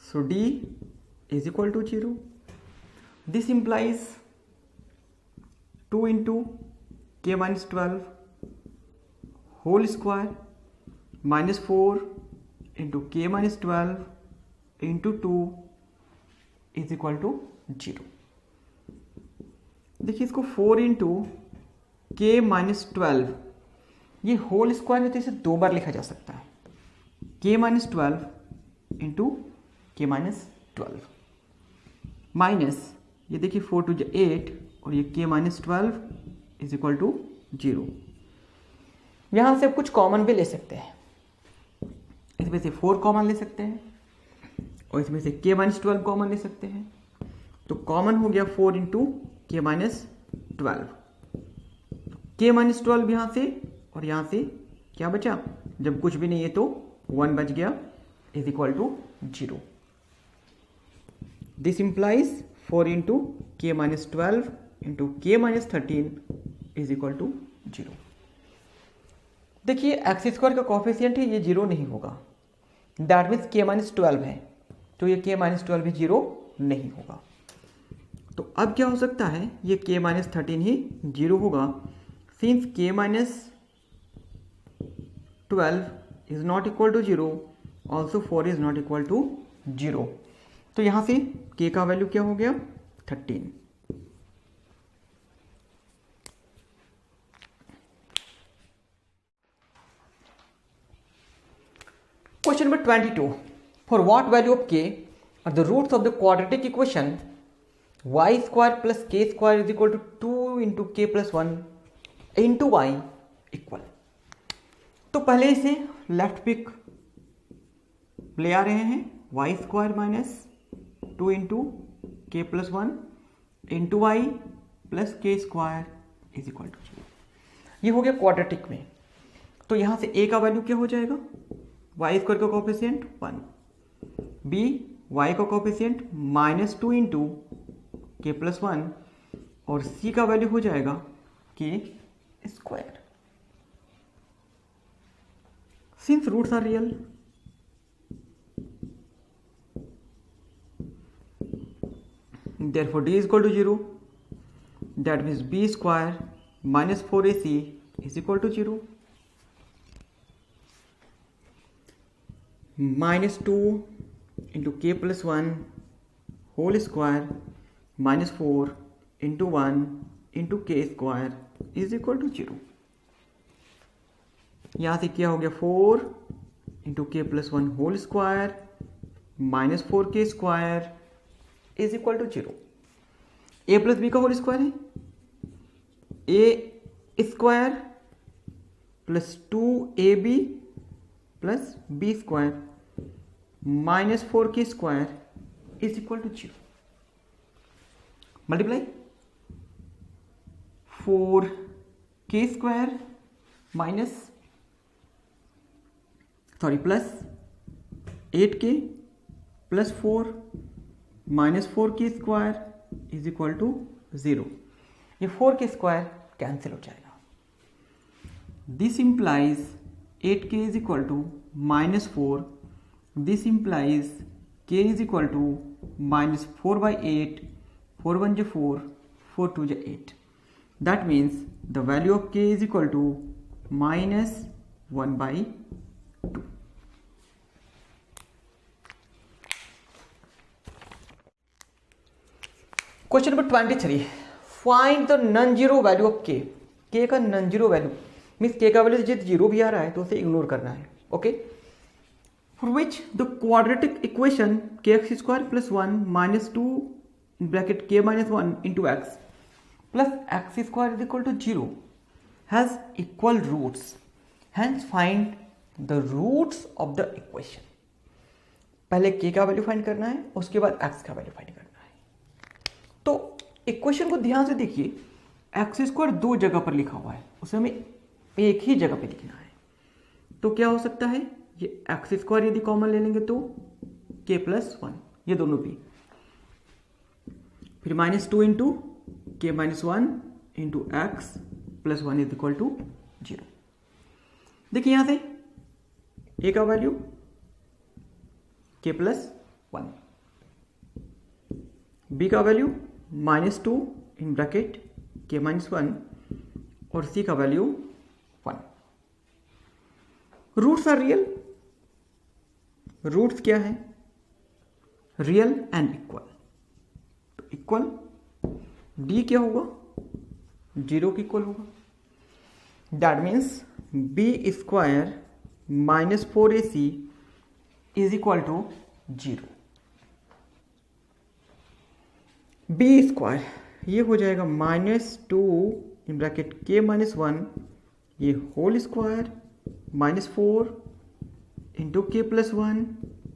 so d is equal to 0. This implies 2 into k minus 12 whole square minus 4 into k minus 12 into 2 is equal to 0। देखिए इसको 4 into K minus 12, ये whole square में तो इसे 2 बार लिखा जा सकता है, के minus 12 into K minus 12 minus ये देखिए 4 टू 8 और ये के माइनस 12 इज इक्वल टू 0। यहाँ से आप कुछ कॉमन भी ले सकते हैं, इसमें से 4 कॉमन ले सकते हैं और इसमें से k माइनस 12 कॉमन ले सकते हैं तो कॉमन हो गया 4 इंटू के माइनस 12, के माइनस 12 यहाँ से और यहाँ से क्या बचा, जब कुछ भी नहीं है तो 1 बच गया is equal to 0। This implies 4 into K minus 12 into K minus 13 is equal to 0। देखिए एक्स स्क्वायर का कॉफिशिएंट है, ये 0 नहीं होगा, दैट मीन्स के माइनस 12 है तो ये k माइनस 12 भी 0 नहीं होगा। तो अब क्या हो सकता है, ये k माइनस 13 ही 0 होगा, since k minus 12 is not equal to 0, also 4 is not equal to 0। तो यहाँ से k का वैल्यू क्या हो गया 13। Question number 22. For what value of k are the roots of the quadratic equation y square plus k square is equal to 2 into k plus 1 into y equal। तो पहले इसे लेफ्ट पिक ले आ रहे हैं, y square minus 2 into के plus 1 into Y plus के square is equal to 0। ये हो गया क्वाड्रेटिक में। तो यहाँ से a का वैल्यू क्या हो जाएगा, वाई स्क्वायर का कोफिशिएंट 1, b y का कोफिशिएंट -2 इंटू के प्लस 1 और c का वैल्यू हो जाएगा के square. Since roots are real, therefore d is equal to 0, that means b square minus 4ac is equal to 0। -2 into k plus 1 whole square minus 4 into 1 into k square is equal to 0। यहाँ से क्या हो गया, 4 into k plus 1 whole square minus 4k square is equal to 0। A plus B का whole square है, A square plus 2ab plus B square minus 4k square is equal to 0। Multiply 4k square plus 8k plus 4 minus 4k square is equal to 0। ये 4k square cancel हो जाएगा। This implies 8k is equal to -4, this implies k is equal to -4/8, 4 1 जा 4, 4 2 जा 8। That means the value of k is equal to -1/2। Question number 23, find the non zero value of k. K का non zero value means के का value यदि zero भी आ रहा है तो उसे इग्नोर करना है। Okay, for which the quadratic equation k x square plus 1 -2 bracket के -1 into x plus x square is equal to 0 has equal roots, hence find the roots of the equation. पहले k का value find करना है, उसके बाद x का value find करना है। तो इक्वेशन को ध्यान से देखिए, एक्स स्क्वायर दो जगह पर लिखा हुआ है, उसे हमें एक ही जगह पे लिखना है। तो क्या हो सकता है, ये एक्स स्क्वायर यदि कॉमन ले लेंगे तो के प्लस 1, ये दोनों भी, फिर -2 into K -1 into x plus 1 is equal to 0। देखिए यहां से ए का वैल्यू के प्लस 1, बी का वैल्यू -2 इन ब्रैकेट के -1 और सी का value 1। Roots are real, roots क्या है, रियल एंड इक्वल। तो इक्वल डी क्या होगा, 0 के इक्वल होगा। That means B square -4ac is equal to 0। B square ये हो जाएगा -2 इन ब्रैकेट के -1 ये होल स्क्वायर -4 इंटू के plus 1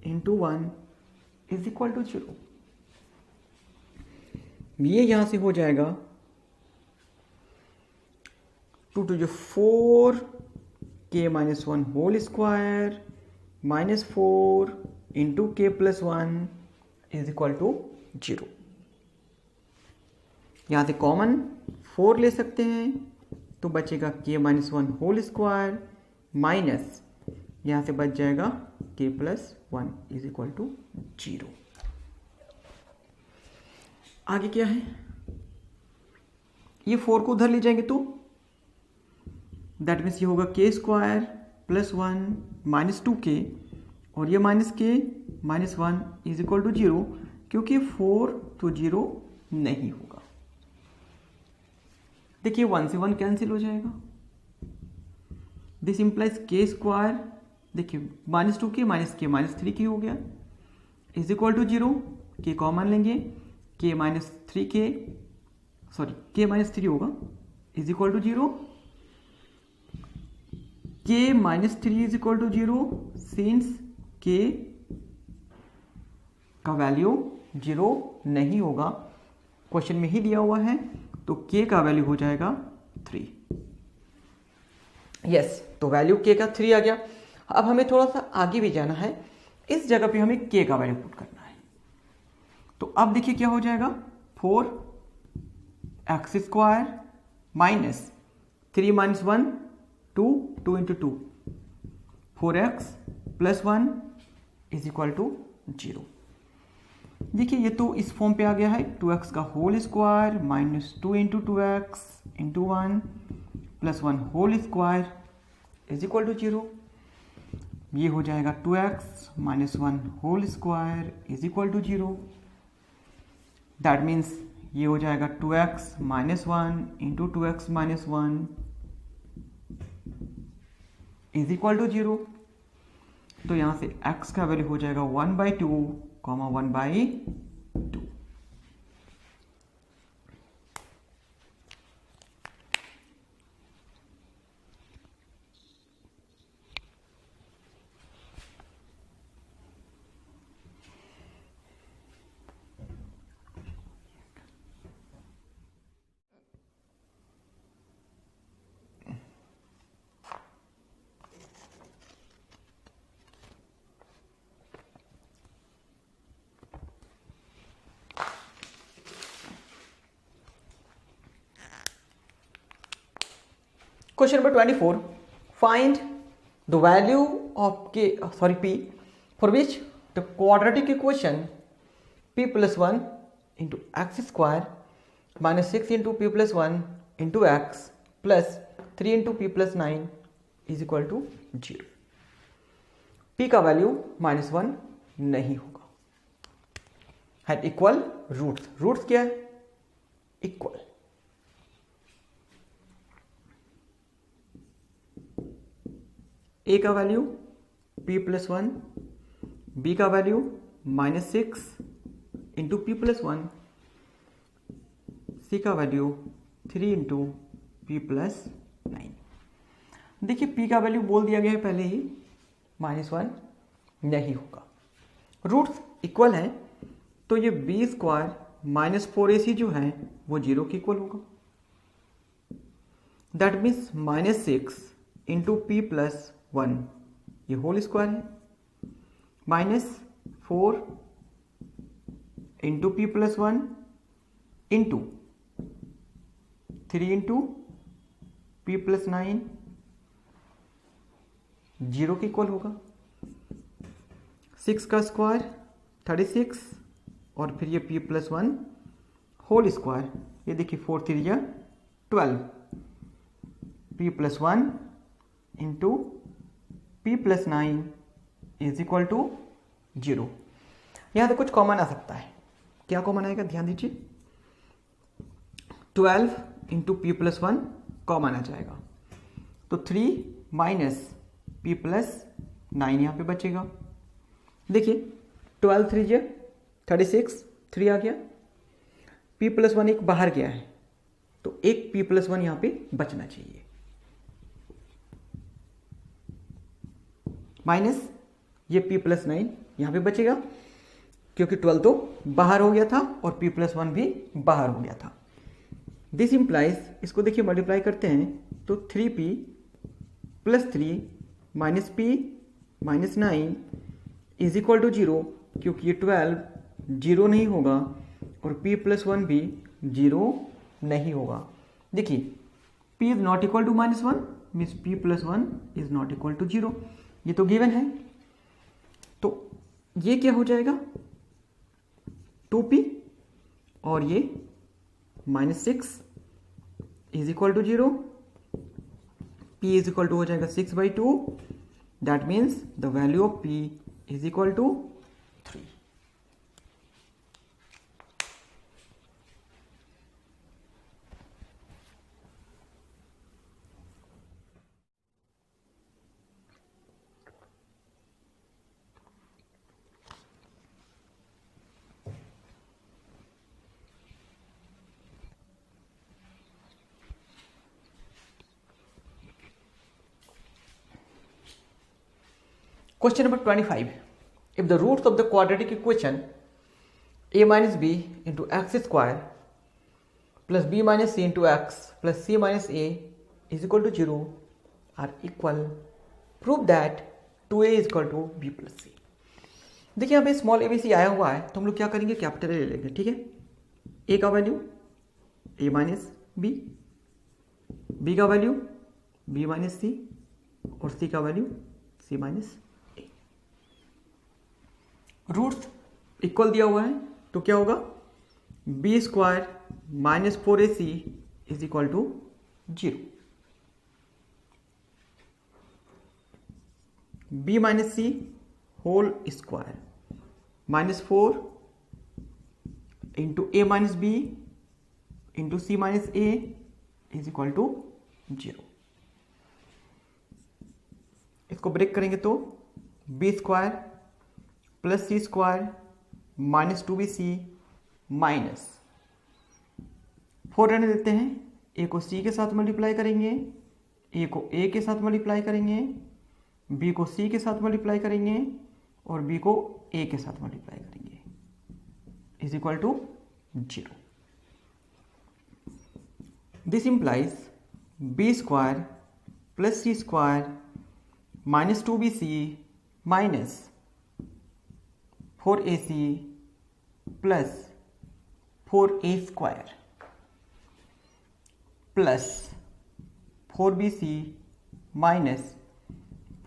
into 1 is equal to 0। ये यहां से हो जाएगा 2 to the 4 k -1 whole square -4 into के प्लस 1 इज इक्वल टू 0। यहां से कॉमन 4 ले सकते हैं तो बचेगा k -1 होल स्क्वायर माइनस यहां से बच जाएगा k plus 1 is equal to 0। आगे क्या है, ये 4 को उधर ले जाएंगे तो दैट मीन्स ये होगा k स्क्वायर प्लस 1 -2k और ये -k -1 इज इक्वल टू 0, क्योंकि 4 तो 0 नहीं होगा। देखिए 1 से 1 कैंसिल हो जाएगा। दिस इंप्लाइज के स्क्वायर, देखिए -2k -k -3k हो गया is equal to 0। K common लेंगे, k -3k सॉरी k -3 होगा is equal to 0। k -3 is equal to 0 since k का वैल्यू जीरो नहीं होगा, क्वेश्चन में ही दिया हुआ है, तो k का वैल्यू हो जाएगा 3। यस, तो वैल्यू k का 3 आ गया। अब हमें थोड़ा सा आगे भी जाना है, इस जगह पे हमें k का वैल्यू पुट करना है। तो अब देखिए क्या हो जाएगा, 4x square minus 3 minus 1 2, 2 into 2, 4x plus 1 is equal to 0। देखिए ये तो इस फॉर्म पे आ गया है, 2x का whole square minus 2 into 2x into 1 plus 1 whole square is equal to 0। ये हो जाएगा 2x minus 1 whole square is equal to 0। That means ये हो जाएगा 2x minus 1 into 2x minus 1 is equal to 0। तो यहां से x का वैल्यू हो जाएगा 1/2 1/2। Question number 24. Find the value of p for which the quadratic equation p plus 1 into x square minus 6 into p plus 1 into x plus 3 into p plus 9 is equal to 0. p का value -1 नहीं होगा। है equal roots, roots क्या है, equal. a का value p plus 1, b का value -6 into p plus 1, c का value 3 into p plus 9। देखिए p का वैल्यू बोल दिया गया है पहले ही, -1 नहीं होगा। रूट्स इक्वल है, तो ये b स्क्वायर माइनस 4ac जो है वो 0 के इक्वल होगा। That means -6 into p plus 1 ये होल स्क्वायर है, -4 into p plus 1 into 3 into p plus 9 0 के इक्वल होगा। 6 का स्क्वायर 36 और फिर ये p प्लस 1 होल स्क्वायर, ये देखिए 4 3 या 12, p plus 1 into p plus 9 is equal to 0। यहां तो कुछ कॉमन आ सकता है, क्या कॉमन आएगा ध्यान दीजिए, 12 इंटू p प्लस 1 कॉमन आ जाएगा, तो 3 माइनस p प्लस 9 यहां पे बचेगा। देखिए 12 3 जे 36, 3 आ गया, p प्लस 1 एक बाहर गया है, तो एक p प्लस 1 यहां पे बचना चाहिए, माइनस ये p प्लस 9 यहां पे बचेगा, क्योंकि 12 तो बाहर हो गया था और p प्लस 1 भी बाहर हो गया था। दिस इंप्लाइज, इसको देखिए मल्टीप्लाई करते हैं तो 3p plus 3 minus p minus 9 is equal to 0, क्योंकि ये 12 0 नहीं होगा और p प्लस 1 भी 0 नहीं होगा। देखिए p is not equal to -1 means p plus 1 is not equal to 0, ये तो गिवन है। तो ये क्या हो जाएगा 2p और ये -6 is equal to 0, p is equal to हो जाएगा 6/2, that means the value of p is equal to 3। Question number 25. If the roots of the quadratic equation a minus B into X square plus B minus C into x plus C minus A is equal to 0 are equal, prove that 2a is equal to B plus C. देखिए यहाँ पे small A B C आया हुआ है तो हम लोग क्या करेंगे, कैपिटल ए ले लेंगे, ठीक है। ए का value A minus B, B का वैल्यू बी माइनस सी और सी का value C minus A. Roots equal दिया हुआ है तो क्या होगा, B square minus 4ac is equal to 0, B minus C whole square minus 4 into A minus B into C minus A is equal to 0। इसको break करेंगे तो B square plus सी square minus 2bc minus 4 रहने देते हैं, ए को सी के साथ multiply करेंगे, ए को ए के साथ मल्टीप्लाई करेंगे, बी को सी के साथ मल्टीप्लाई करेंगे और बी को ए के साथ मल्टीप्लाई करेंगे is equal to 0। This implies b square plus C square minus 2bc minus 4ac plus 4a square plus 4bc minus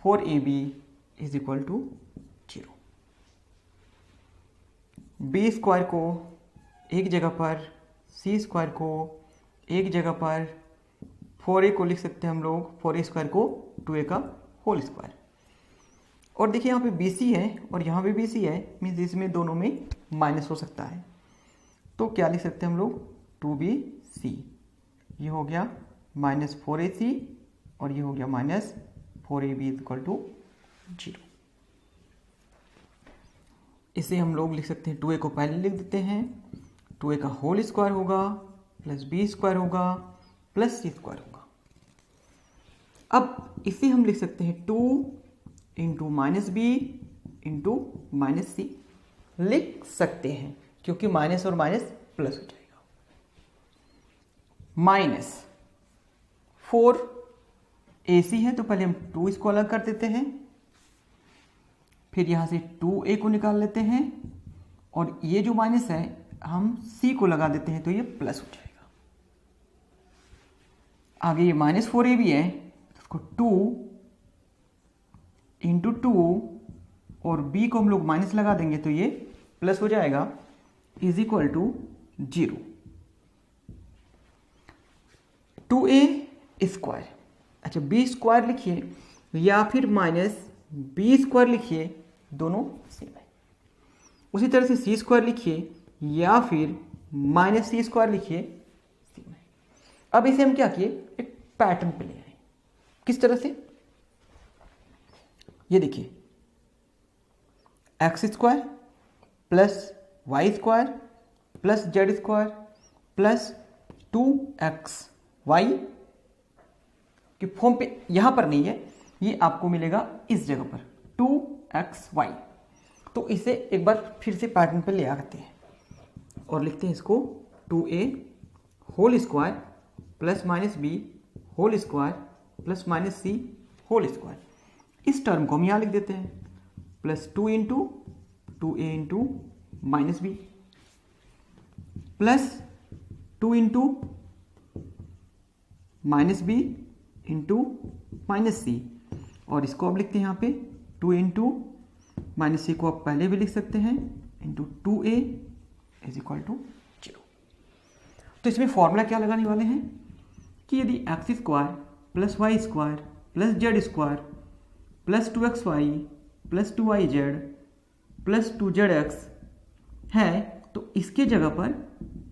4ab is equal to 0। B square को एक जगह पर, सी स्क्वायर को एक जगह पर, 4a को लिख सकते हैं हम लोग, 4a स्क्वायर को 2a का होल स्क्वायर। और देखिए यहाँ पे BC है और यहाँ पे BC है, मीन्स इसमें दोनों में माइनस हो सकता है, तो क्या लिख सकते हैं हम लोग, 2bc, ये हो गया माइनस 4ac और ये हो गया minus 4ab is equal to 0। इसे हम लोग लिख सकते हैं, 2a को पहले लिख देते हैं, 2a का होल स्क्वायर होगा प्लस b स्क्वायर होगा प्लस c स्क्वायर होगा। अब इसे हम लिख सकते हैं 2 into minus B into minus C लिख सकते हैं, क्योंकि माइनस और माइनस प्लस हो जाएगा। माइनस 4ac है तो पहले हम 2 इसको अलग कर देते हैं, फिर यहां से 2a को निकाल लेते हैं और ये जो माइनस है हम c को लगा देते हैं तो ये प्लस हो जाएगा। आगे ये माइनस 4ab है, उसको 2 इंटू 2 और b को हम लोग माइनस लगा देंगे तो ये प्लस हो जाएगा is equal to 0। 2a square, अच्छा b स्क्वायर लिखिए या फिर माइनस b स्क्वायर लिखिए, दोनों सेम है। उसी तरह से c स्क्वायर लिखिए या फिर माइनस c स्क्वायर लिखिए, सेम है। अब इसे हम क्या किए, एक पैटर्न पे ले आए। किस तरह से, ये देखिए, x square plus y square plus z square plus 2xy के फॉर्म पे यहां पर नहीं है, ये आपको मिलेगा इस जगह पर 2xy। तो इसे एक बार फिर से पैटर्न पे ले आते हैं और लिखते हैं इसको 2a whole square plus minus B whole square plus minus सी होल स्क्वायर। इस टर्म को हम यहां लिख देते हैं plus 2 into 2a into minus B plus 2 into minus B into minus C, और इसको अब लिखते हैं यहाँ पे 2 इंटू माइनस सी को आप पहले भी लिख सकते हैं into 2a is equal to 0। तो इसमें फॉर्मूला क्या लगाने वाले हैं कि यदि x square plus y square plus z square plus 2xy plus 2yz plus 2zx है तो इसके जगह पर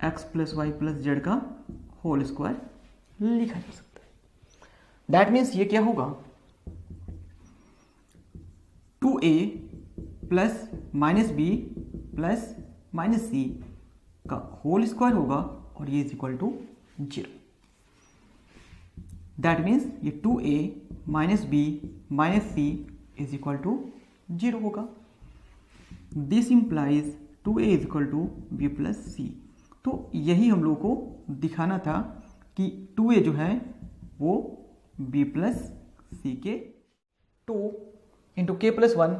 x plus y plus z का होल स्क्वायर लिखा जा सकता है। दैट मीन्स ये क्या होगा, 2a plus minus B plus minus C का होल स्क्वायर होगा और ये is equal to 0। That means ये 2a minus B minus C is equal to 0 होगा। This implies 2a is equal to B plus C. तो यही हम लोग को दिखाना था कि 2a जो है वो b प्लस सी के 2 इंटू के plus 1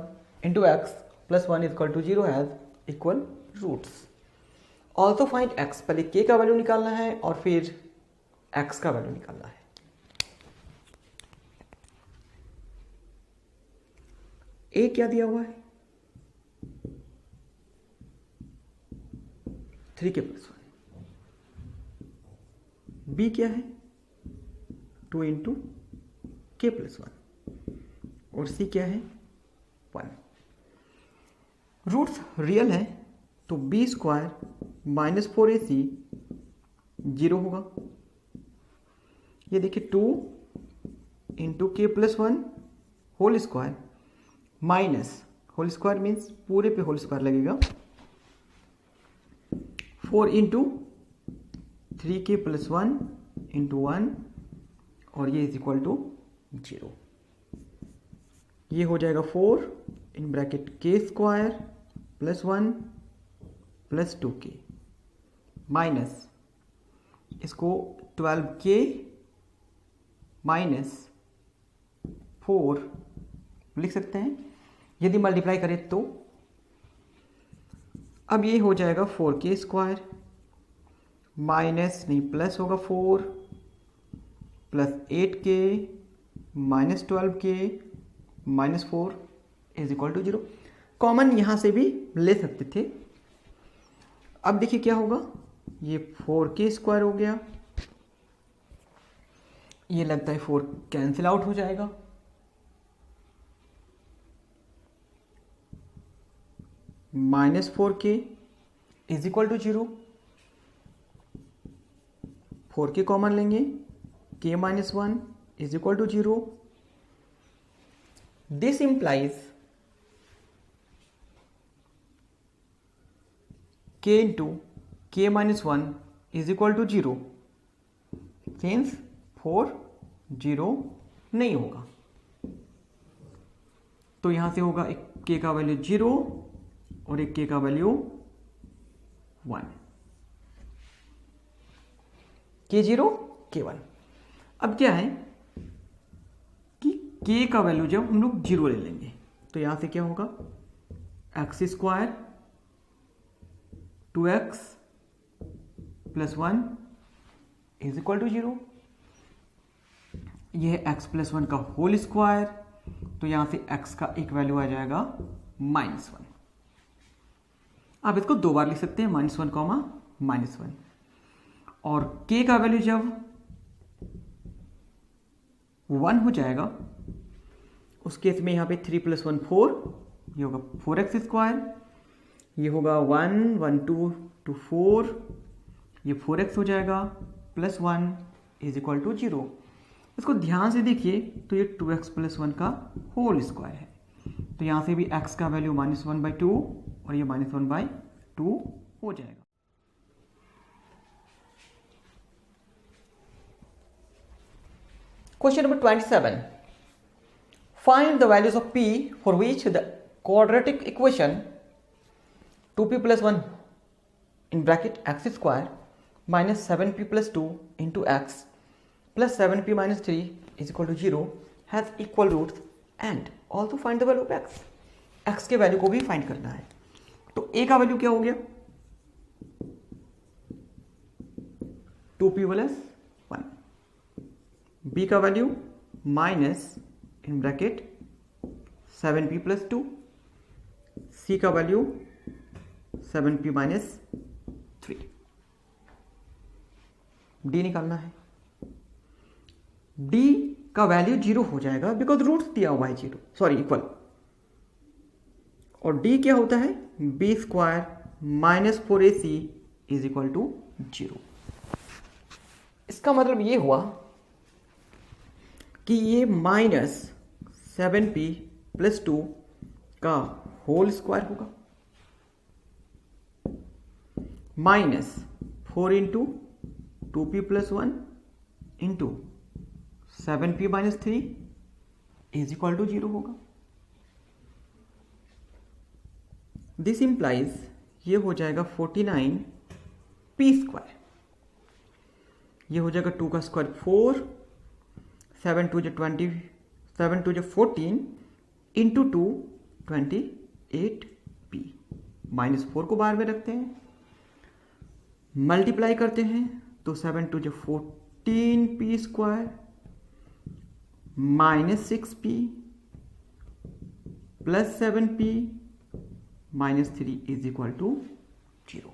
into x plus 1 is equal to 0 has equal roots. Also find x, पहले k का वैल्यू निकालना है और फिर x का वैल्यू निकालना है। a क्या दिया हुआ है 3k प्लस 1, b क्या है 2 इंटू के प्लस 1 और c क्या है 1। रूट्स रियल है तो b स्क्वायर माइनस 4ac 0 होगा। ये देखिए 2 इंटू के plus 1 whole square minus whole square means पूरे पे होल स्क्वायर लगेगा 4 इंटू 3k प्लस 1 इंटू 1 और ये इज इक्वल टू 0। ये हो जाएगा 4 इन ब्रैकेट के square plus 1 plus 2k minus इसको 12k माइनस 4 लिख सकते हैं। यदि मल्टीप्लाई करें तो अब ये हो जाएगा 4k स्क्वायर माइनस नहीं प्लस होगा 4 plus 8k minus 12k minus 4 is equal to 0। Common यहां से भी ले सकते थे। अब देखिए क्या होगा, ये 4k स्क्वायर हो गया, ये लगता है 4 कैंसिल आउट हो जाएगा, minus 4k is equal to 0। 4k common लेंगे, k minus 1 is equal to 0। This implies k into k minus 1 is equal to 0 since 4 0 नहीं होगा। तो यहां से होगा एक k का वैल्यू 0 और एक k का वैल्यू 1, k0 k1। अब क्या है कि k का वैल्यू जब हम लोग 0 ले लेंगे तो यहां से क्या होगा x square 2x plus 1 is equal to 0। यह है x प्लस 1 का होल स्क्वायर, तो यहां से x का एक वैल्यू आ जाएगा माइनस 1। आप इसको दो बार लिख सकते हैं, माइनस 1 कॉमा माइनस 1। और k का वैल्यू जब 1 हो जाएगा उस केस में यहां पे 3 प्लस 1 4, ये होगा 4x स्क्वायर, ये होगा 1 1 2 2 4, ये 4x हो जाएगा प्लस 1 इज इक्वल टू 0। इसको ध्यान से देखिए तो ये 2x प्लस 1 का होल स्क्वायर है, तो यहां से भी x का वैल्यू माइनस 1/2 और ये माइनस 1/2 हो जाएगा। Question number 27, find the values of p for which the quadratic equation 2p plus 1 in bracket x square minus 7p plus 2 into x plus 7p minus 3 is equal to 0 has equal roots and also find the value of x। x के value को भी find करना है। तो a का value क्या हो गया 2p प्लस 1, b का value minus in bracket 7p plus 2, c का वैल्यू 7p माइनस 3, d निकालना है। d का वैल्यू 0 हो जाएगा बिकॉज रूट्स दिया हुआ है 0, सॉरी इक्वल। और d क्या होता है b square minus 4ac is equal to 0। इसका मतलब ये हुआ कि ये माइनस 7p प्लस 2 का होल स्क्वायर होगा minus 4 into 2p plus 1 into 7p minus 3 is equal to 0 होगा। दिस इंप्लाइज ये हो जाएगा 49 पी स्क्वायर, ये हो जाएगा 2 का स्क्वायर 4, 7 2 जो 20, 7 2 जो 14 इंटू 2 28 पी। -4 को बाहर में रखते हैं, मल्टीप्लाई करते हैं तो 7 2 जो 14 p square -6 p plus 7 p -3 is equal to 0।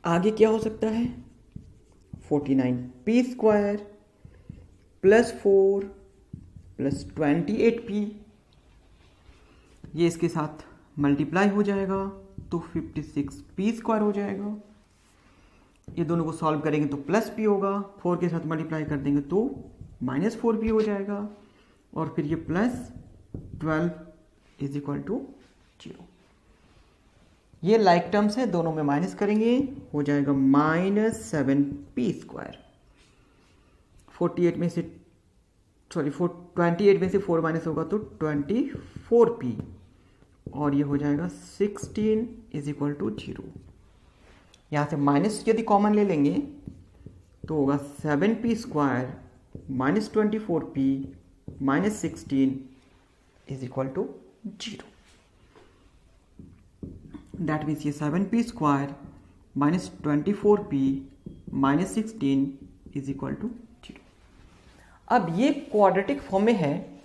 आगे क्या हो सकता है? 49 p square plus 4 plus 28 p, ये इसके साथ मल्टीप्लाई हो जाएगा तो 56 पी स्क्वायर हो जाएगा। ये दोनों को सॉल्व करेंगे तो प्लस पी होगा, 4 के साथ मल्टीप्लाई कर देंगे तो -4 पी हो जाएगा, और फिर ये प्लस 12 इज इक्वल टू 0। ये लाइक टर्म्स है, दोनों में माइनस करेंगे हो जाएगा -7 पी स्क्वायर। 28 में से 4 माइनस होगा तो 24 पी, और ये हो जाएगा 16 इज इक्वल टू 0। यहाँ से माइनस यदि कॉमन ले लेंगे तो होगा 7 p square -24 p -16 is equal to 0। That means ये 7 p square -24 p -16 is equal to 0। अब ये क्वाड्रेटिक फॉर्म में है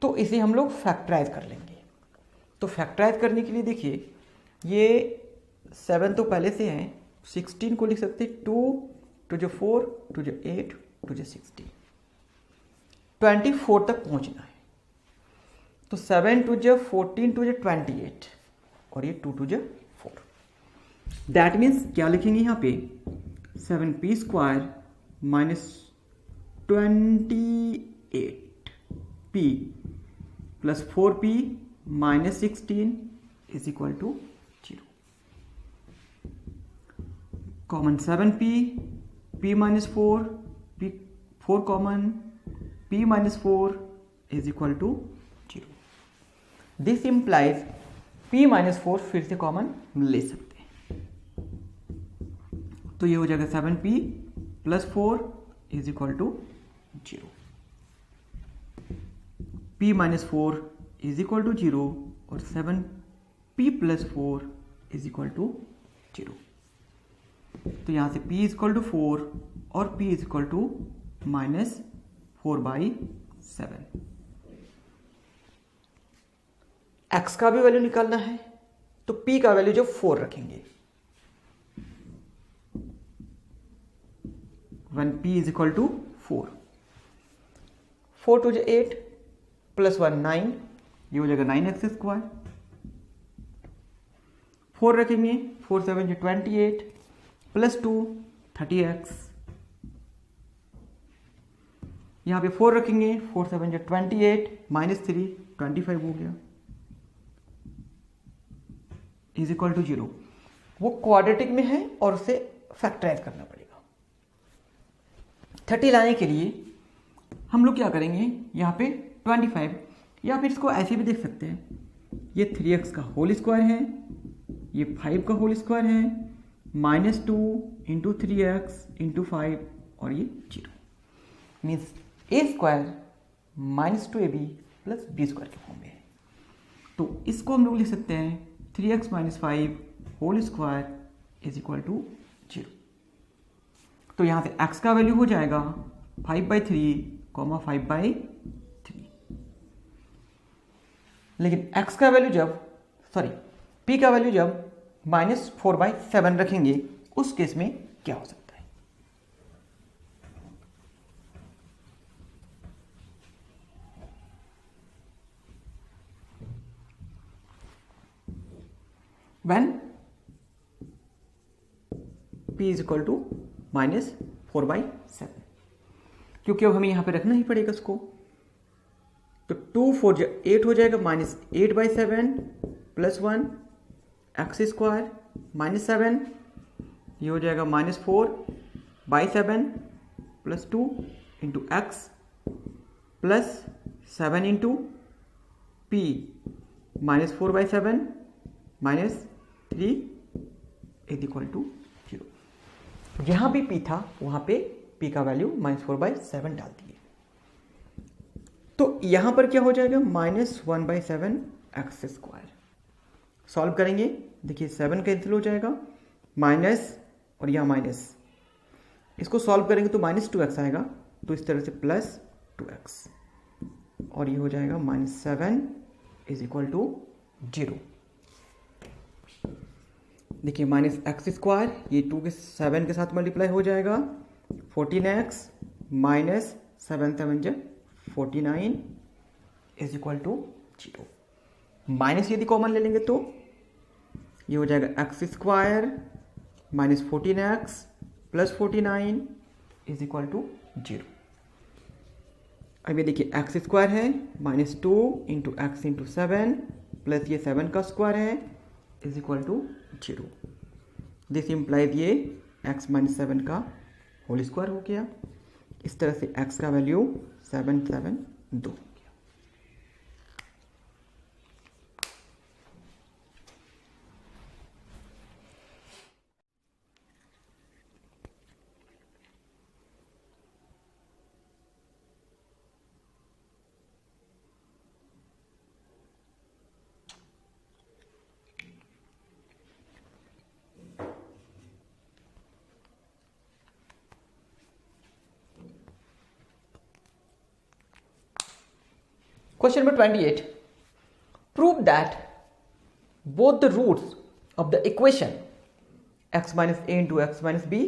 तो इसे हम लोग फैक्टराइज कर लेंगे। तो फैक्टराइज करने के लिए देखिए, ये 7 तो पहले से है, 16 को लिख सकते 2 2 जो 4 2 जो 8 2 जो 16, 24 तक पहुंचना है। तो 7 2 जो 14 2 जो 28, और ये 2 2 जो 4। दैट मीन्स क्या लिखेंगे यहाँ पे? 7 p square -28 p plus 4 p -16 is equal to 0। Common 7 p, p -4, p 4 common, p -4 is equal to 0। This implies p -4 फिर से कॉमन ले सकते हैं, तो ये हो जाएगा 7p plus 4 is equal to 0। p -4 is equal to 0 और 7p plus 4 is equal to 0। तो यहां से p इज इक्वल टू 4 और p is equal to -4/7। x का भी वैल्यू निकालना है तो p का वैल्यू जो 4 रखेंगे, when p is equal to 4, 4 2 8 plus 1 9, ये हो जाएगा 9x स्क्वायर। 4 रखेंगे, 4 7 जो 28 प्लस 2 30x। यहां पे 4 रखेंगे, 4 7 जो 28 -3 25 हो गया इज इक्वल टू 0। वो क्वाड्रेटिक में है और उसे फैक्टराइज करना पड़ेगा। 30 लाने के लिए हम लोग क्या करेंगे, यहाँ पे 25, या फिर इसको ऐसे भी देख सकते हैं, ये 3x का होल स्क्वायर है, ये 5 का होल स्क्वायर है, -2 इंटू 3x इंटू 5 और ये 0, means a square -2ab plus b square के फॉर्म में है। तो इसको हम लोग लिख सकते हैं 3x - 5 whole square is equal to 0। तो यहाँ से x का वैल्यू हो जाएगा 5/3, 5/3। लेकिन x का वैल्यू जब p का वैल्यू जब -4/7 रखेंगे, उस केस में क्या हो सकता है? when p is equal to -4/7, क्योंकि अब हमें यहां पे रखना ही पड़ेगा इसको। तो 2 4 8 हो जाएगा, -8/7 प्लस 1 x स्क्वायर -7, ये हो जाएगा -4/7 plus 2 into x plus 7 into p -4/7 -3 is equal to 0। जहाँ भी p था वहाँ पे p का वैल्यू -4/7 डाल दिए। तो यहाँ पर क्या हो जाएगा, -1/7 एक्स स्क्वायर। सॉल्व करेंगे, देखिए 7 कैंसिल हो जाएगा, माइनस और यहाँ माइनस, इसको सॉल्व करेंगे तो -2x आएगा, तो इस तरह से +2x, और ये हो जाएगा -7 इज इक्वल टू 0। देखिए -x², ये 2 के 7 के साथ मल्टीप्लाई हो जाएगा, 14x minus 7 7 49 is equal to 0। Minus यदि कॉमन ले लेंगे तो ये हो जाएगा x² -14x + 49 is equal to 0। अब ये देखिए x² है, -2 × x × 7 प्लस ये 7 का स्क्वायर है is equal to 0। This implies ये x - 7 का होल स्क्वायर हो गया। इस तरह से x का वैल्यू 772 हो गया। Question number 28. Prove that both the roots of the equation x minus a into x minus b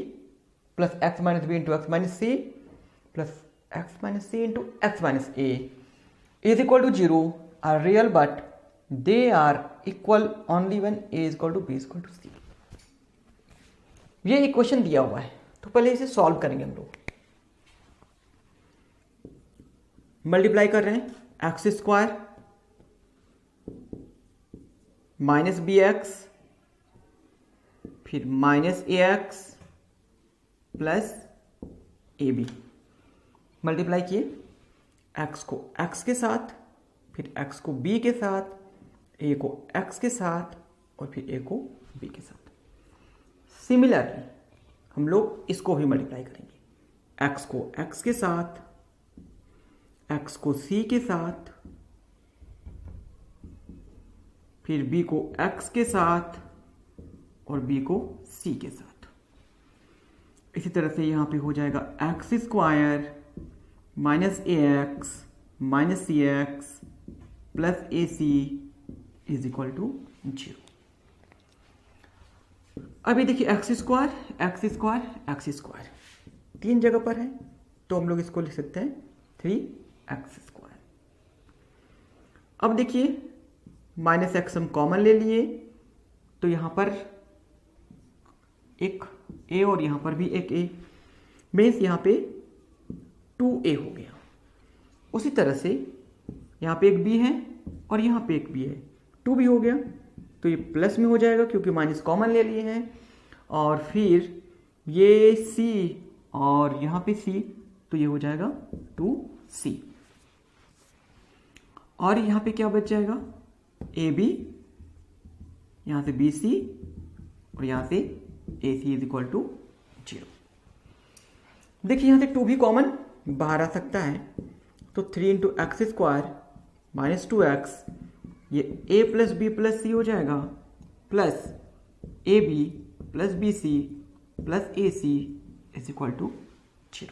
plus x minus b into x minus c plus x minus c into x minus a is equal to 0 are real, but they are equal only when a is equal to b is equal to c. ये equation दिया हुआ है, तो पहले इसे solve करेंगे हम लोग। मल्टीप्लाई कर रहे हैं, x² माइनस bx फिर -ax प्लस ab। मल्टीप्लाई किए, x को x के साथ, फिर x को b के साथ, a को x के साथ और फिर a को b के साथ। सिमिलरली हम लोग इसको भी मल्टीप्लाई करेंगे, x को x के साथ, x को c के साथ, फिर b को x के साथ और b को c के साथ। इसी तरह से यहां पे हो जाएगा x² -ax -cx plus ac is equal to 0। अभी देखिए x² तीन जगह पर है, तो हम लोग इसको लिख सकते हैं 3x²। अब देखिए -x हम कॉमन ले लिए, तो यहां पर एक a और यहां पर भी एक a, मीन्स यहां पे 2a हो गया। उसी तरह से यहां पे एक b है और यहां पे एक b है, 2b हो गया, तो ये प्लस में हो जाएगा क्योंकि माइनस कॉमन ले लिए हैं। और फिर ये c और यहां पे c, तो ये हो जाएगा 2c। और यहां पे क्या बच जाएगा, ab, यहां से bc और यहां से ac इज इक्वल टू 0। देखिए यहां से 2 भी कॉमन बाहर आ सकता है, तो 3 × x² -2x, ये a plus b plus c हो जाएगा, plus ab plus bc plus ac is equal to 0।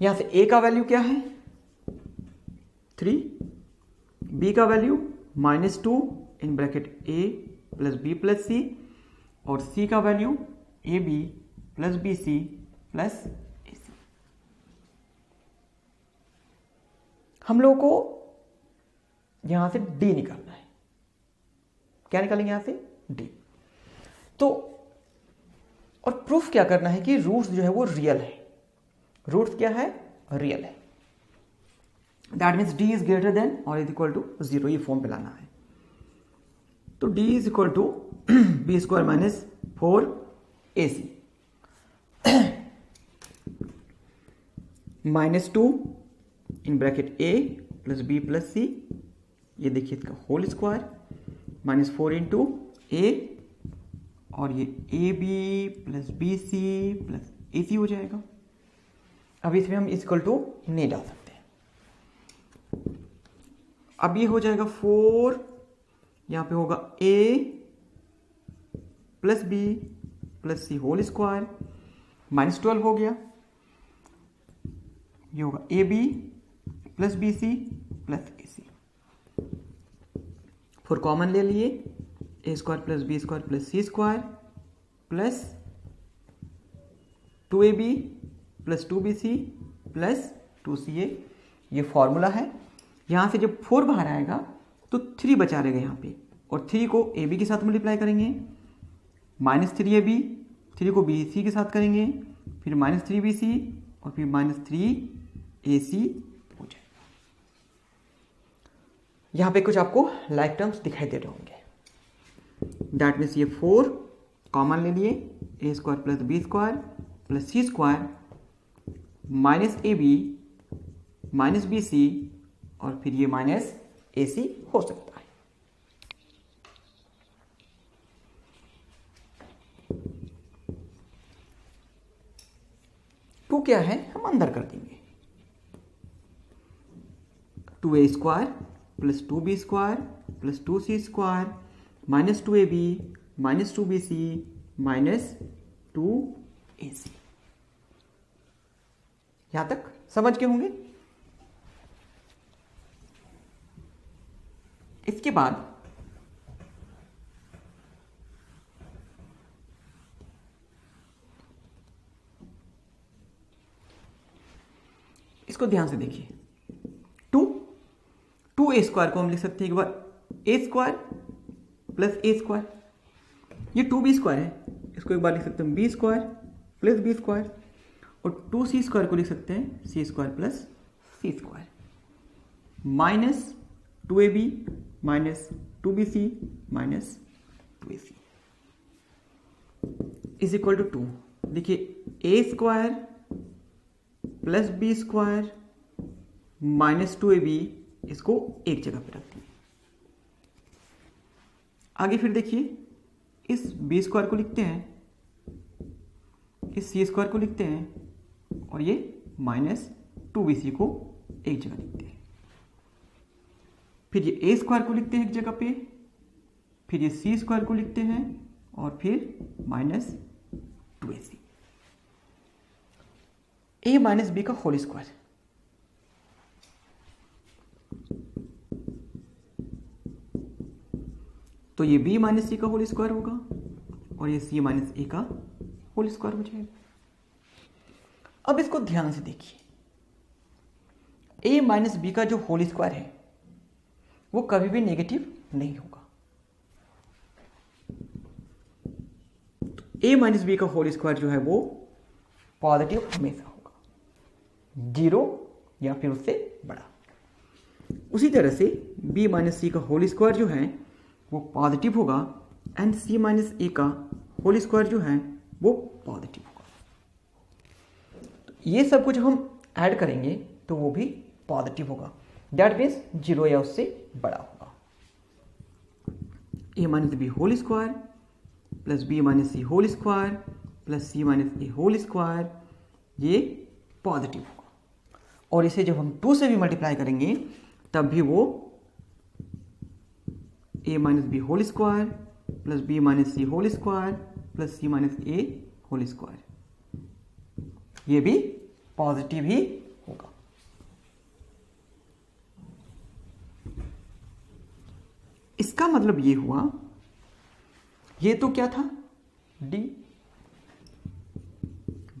यहां से a का वैल्यू क्या है 3, b का value -2 in bracket a plus b plus c और c का value ab plus bc plus ac। हम लोगों को यहां से d निकालना है। क्या निकालेंगे यहां से d। तो और प्रूफ क्या करना है कि रूट्स जो है वो रियल है। रूट्स क्या है, रियल है। That means d is greater than और इज इक्वल टू 0, ये फॉर्म पे लाना है। तो d is equal to b² - 4ac -2 in bracket a plus b plus c, ये देखिए इसका होल स्क्वायर -4 इंटू ए, और ये A B plus B C plus A C हो जाएगा। अब इसमें हम इक्वल टू नहीं डाल सकते। अब ये हो जाएगा 4, यहाँ पे होगा a plus B plus C whole square, -12 हो गया। ये होगा A B plus B C plus A C. 4 common ले लिए, A square plus B square plus C square plus 2ab plus 2bc plus 2ca। ये फॉर्मूला है। यहाँ से जब 4 बाहर आएगा तो 3 बचा रहेगा यहाँ पे, और 3 को ab के साथ मल्टीप्लाई करेंगे, -3ab, 3 को bc के साथ करेंगे, फिर -3bc और फिर -3ac हो जाएगा। यहाँ पे कुछ आपको लाइक टर्म्स दिखाई दे रहे होंगे। दैट मीन्स ये 4 कॉमन ले लिए, A square plus B square plus C square minus A B minus B C और फिर ये माइनस ए सी हो सकता है। टू क्या है हम अंदर कर देंगे, 2a square plus 2b square plus 2c square minus 2ab minus 2bc minus 2ac। यहां तक समझ के होंगे। इसके बाद इसको ध्यान से देखिए, 2a स्क्वायर को हम लिख सकते हैं एक बार a square plus a square, ये 2b स्क्वायर है, इसको एक बार लिख सकते हैं b square plus b square, और 2c स्क्वायर को लिख सकते हैं c square plus c square minus 2ab minus 2bc minus 2ac is equal to 2। देखिए a square plus b square minus 2ab, इसको एक जगह पे रख दिए। आगे फिर देखिए, इस b स्क्वायर को लिखते हैं, इस c स्क्वायर को लिखते हैं, और ये माइनस 2bc को एक जगह लिखते हैं। फिर ये a स्क्वायर को लिखते हैं एक जगह पे, फिर ये c स्क्वायर को लिखते हैं, और फिर minus 2ac। a minus b का होल स्क्वायर, तो ये b माइनस सी का होल स्क्वायर होगा, और ये c माइनस ए का होल स्क्वायर हो जाएगा। अब इसको ध्यान से देखिए, a माइनस बी का जो होल स्क्वायर है वो कभी भी नेगेटिव नहीं होगा। तो a माइनस बी का होल स्क्वायर जो है वो पॉजिटिव हमेशा होगा, 0 या फिर उससे बड़ा। उसी तरह से b माइनस सी का होल स्क्वायर जो है वो पॉजिटिव होगा, एंड c माइनस ए का होल स्क्वायर जो है वो पॉजिटिव होगा। तो ये सब कुछ हम ऐड करेंगे तो वो भी पॉजिटिव होगा, दैट मीन्स 0 या उससे बड़ा होगा। a minus B whole square plus B minus C whole square plus C minus a whole square, ये पॉजिटिव होगा। और इसे जब हम 2 से भी मल्टीप्लाई करेंगे तब भी वो a minus B whole square plus B minus C whole square plus C minus a whole square, ये भी पॉजिटिव ही होगा। इसका मतलब ये हुआ, ये तो क्या था, d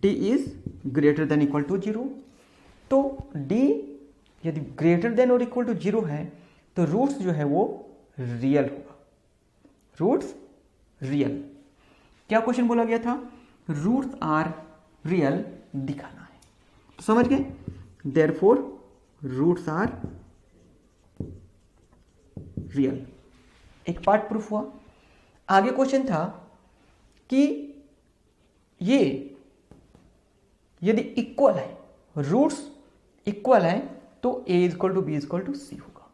is greater than equal to 0। तो d यदि ग्रेटर देन और इक्वल टू 0 है तो रूट्स जो है वो रियल होगा, रूट्स रियल। क्या क्वेश्चन बोला गया था, रूट्स आर रियल दिखाना है, तो समझ गए। देयरफॉर रूट्स आर रियल, एक पार्ट प्रूफ हुआ। आगे क्वेश्चन था कि ये यदि इक्वल है, रूट्स इक्वल है, तो a equal to B equal to C होगा।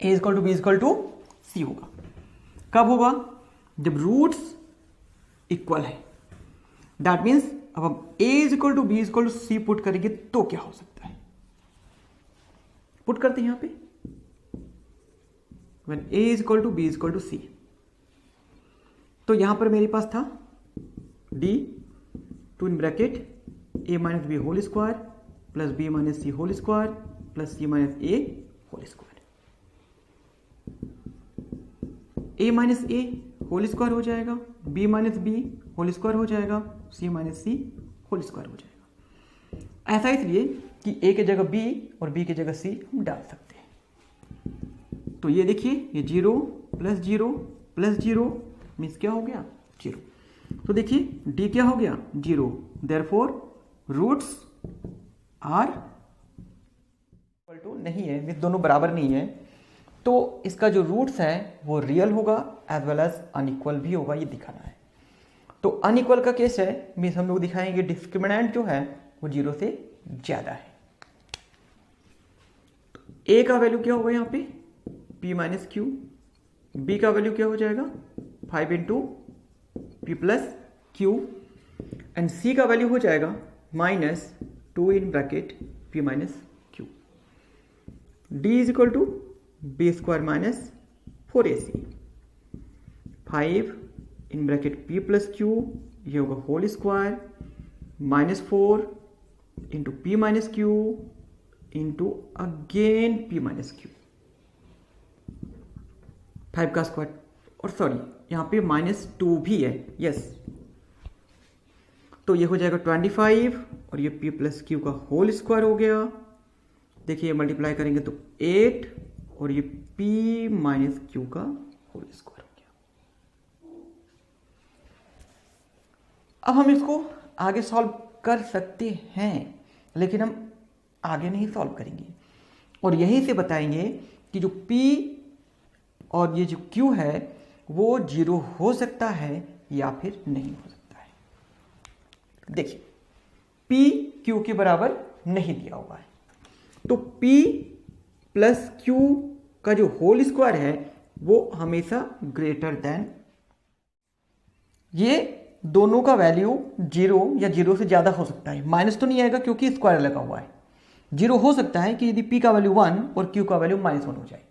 A equal to B equal to C होगा। कब होगा? जब रूट्स इक्वल है। दैट मीन्स अब हम A equal to B equal to C put करेंगे तो क्या हो सकता है? पुट करते हैं यहां पे when a is equal to b is equal to c, तो यहां पर मेरे पास था d two in bracket a minus B whole square plus b minus C whole square plus c minus a whole square. a minus a whole square हो जाएगा, b minus B whole square हो जाएगा, c minus सी whole square हो जाएगा। ऐसा इसलिए कि a की जगह b और b की जगह c हम डाल सकते हैं। तो ये देखिए, ये 0 प्लस जीरो मीन्स क्या हो गया? 0। तो देखिए d क्या हो गया? 0। Therefore roots are equal to नहीं है, मीन्स दोनों बराबर नहीं है, तो इसका जो रूट्स है वो रियल होगा एज वेल एज अनइक्वल भी होगा, ये दिखाना है। तो अनइक्वल का केस है, मीन्स हम लोग दिखाएंगे डिस्क्रिमिनेंट जो है वो 0 से ज्यादा है। a का वैल्यू क्या होगा यहाँ पे? p minus q. b का वैल्यू क्या हो जाएगा? 5 into p plus q. And c का वैल्यू हो जाएगा minus 2 in bracket p minus q. d is equal to b square minus 4ac। 5 in bracket p plus q, ये होगा whole square minus 4 into p minus q into again p minus q. 5 का square, और sorry यहां पे -2 भी है, yes. तो ये हो जाएगा 25 और ये p प्लस क्यू का होल स्क्वायर हो गया। देखिए मल्टीप्लाई करेंगे तो 8 और ये p माइनस क्यू का होल स्क्वायर हो गया। अब हम इसको आगे सॉल्व कर सकते हैं, लेकिन हम आगे नहीं सॉल्व करेंगे और यहीं से बताएंगे कि जो p और ये जो q है वो 0 हो सकता है या फिर नहीं हो सकता है। देखिए p q के बराबर नहीं दिया हुआ है, तो p प्लस q का जो होल स्क्वायर है वो हमेशा ग्रेटर देन, ये दोनों का वैल्यू 0 या 0 से ज्यादा हो सकता है। माइनस तो नहीं आएगा क्योंकि स्क्वायर लगा हुआ है। 0 हो सकता है कि यदि p का वैल्यू 1 और q का वैल्यू -1 हो जाए,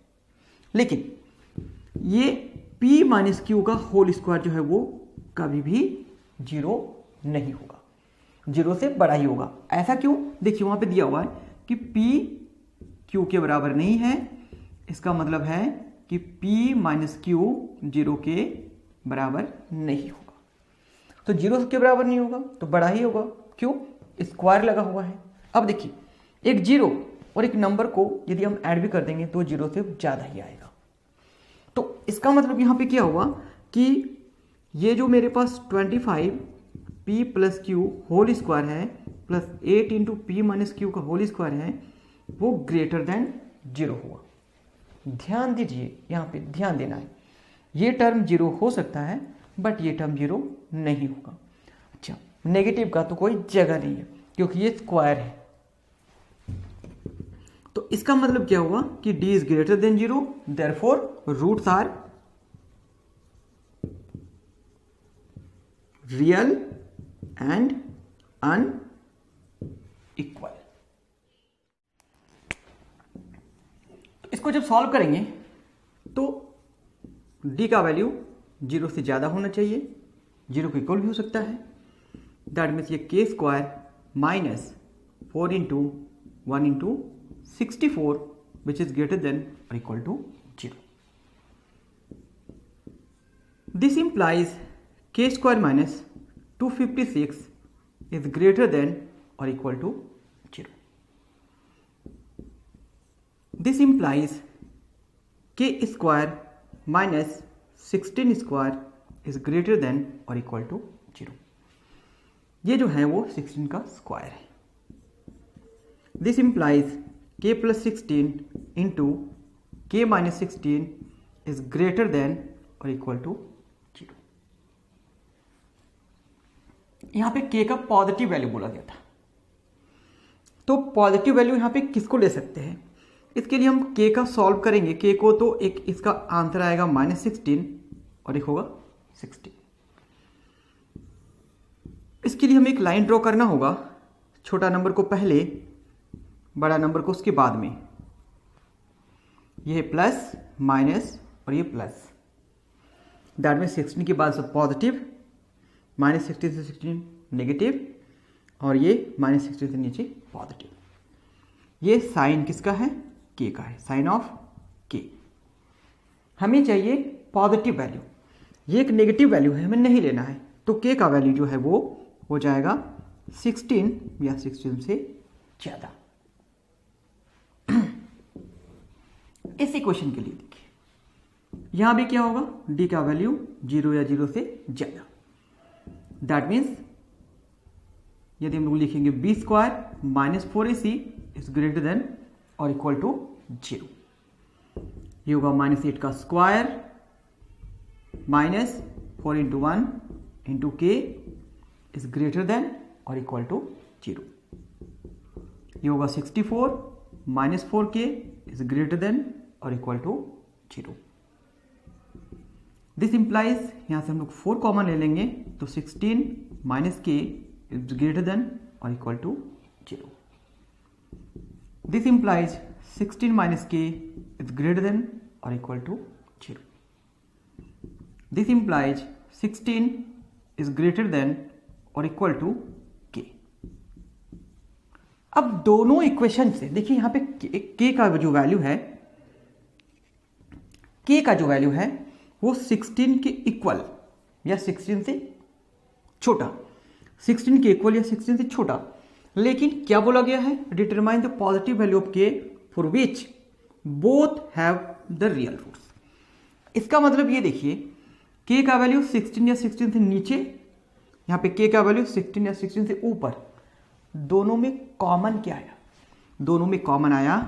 लेकिन ये p माइनस क्यू का होल स्क्वायर जो है वो कभी भी 0 नहीं होगा, 0 से बड़ा ही होगा। ऐसा क्यों? देखिए वहां पे दिया हुआ है कि p q के बराबर नहीं है, इसका मतलब है कि p माइनस क्यू 0 के बराबर नहीं होगा। तो 0 के बराबर नहीं होगा तो बड़ा ही होगा, क्यों? स्क्वायर लगा हुआ है। अब देखिए एक 0 और एक नंबर को यदि हम ऐड भी कर देंगे तो 0 से ज्यादा ही आएगा। तो इसका मतलब यहां पे क्या हुआ कि ये जो मेरे पास 25 p plus Q whole square है plus 8 into P minus Q का होल स्क्वायर है वो ग्रेटर देन 0 हुआ। ध्यान दीजिए, यहां पे ध्यान देना है, ये टर्म 0 हो सकता है बट ये टर्म 0 नहीं होगा। अच्छा, नेगेटिव का तो कोई जगह नहीं है क्योंकि ये स्क्वायर है। तो इसका मतलब क्या हुआ कि d is greater than 0, therefore roots are real and unequal. तो इसको जब सॉल्व करेंगे तो d का वैल्यू 0 से ज्यादा होना चाहिए, 0 के इक्वल भी हो सकता है। दैट मीन्स ये के square minus 4 into 1 into 64 which is greater than or equal to 0. This implies k square minus 256 is greater than or equal to 0. This implies k square minus 16 square is greater than or equal to 0. ये जो है वो 16 का square है। This implies k plus 16 into k minus 16 is greater than or equal to 0. यहां पे k का positive value बोला गया था, तो पॉजिटिव वैल्यू यहां पे किसको ले सकते हैं? इसके लिए हम k का सॉल्व करेंगे। k को तो एक इसका आंसर आएगा -16 और एक होगा 16। इसके लिए हमें एक लाइन ड्रॉ करना होगा, छोटा नंबर को पहले, बड़ा नंबर को उसके बाद में। ये प्लस माइनस और ये प्लस, दैट मीन 16 के बाद सब पॉजिटिव, -16 से 16 नेगेटिव और ये -16 से नीचे पॉजिटिव। ये साइन किसका है? k का है, साइन ऑफ k। हमें चाहिए पॉजिटिव वैल्यू, ये एक नेगेटिव वैल्यू है, हमें नहीं लेना है, तो k का वैल्यू जो है वो हो जाएगा 16 या 16 से ज़्यादा। इस इक्वेशन के लिए देखिए यहां भी क्या होगा, d का वैल्यू 0 या 0 से ज़्यादा। दैट मीन्स यदि हम लोग लिखेंगे b square -4ac is greater than और इक्वल टू 0, ये होगा -8 का square -4 into 1 into k is greater than और इक्वल टू 0, ये होगा 64 -4k इज ग्रेटर देन और इक्वल टू 0। दिस इंप्लाइज, यहां से हम लोग 4 कॉमन ले लेंगे तो 16 -k इज ग्रेटर देन और equal to 0। This implies 16 k is greater than और equal to 0। This implies 16 is greater than और इक्वल टू k। अब दोनों इक्वेशन से देखिए यहां पे k का जो वैल्यू है, k का जो वैल्यू है वो 16 के इक्वल या 16 से छोटा, 16 के इक्वल या 16 से छोटा। लेकिन क्या बोला गया है, determine the positive value of k for which both have the real roots. इसका मतलब ये देखिए k का वैल्यू 16 या 16 से नीचे, यहां पे k का वैल्यू 16 या 16 से ऊपर, दोनों में कॉमन क्या आया? दोनों में कॉमन आया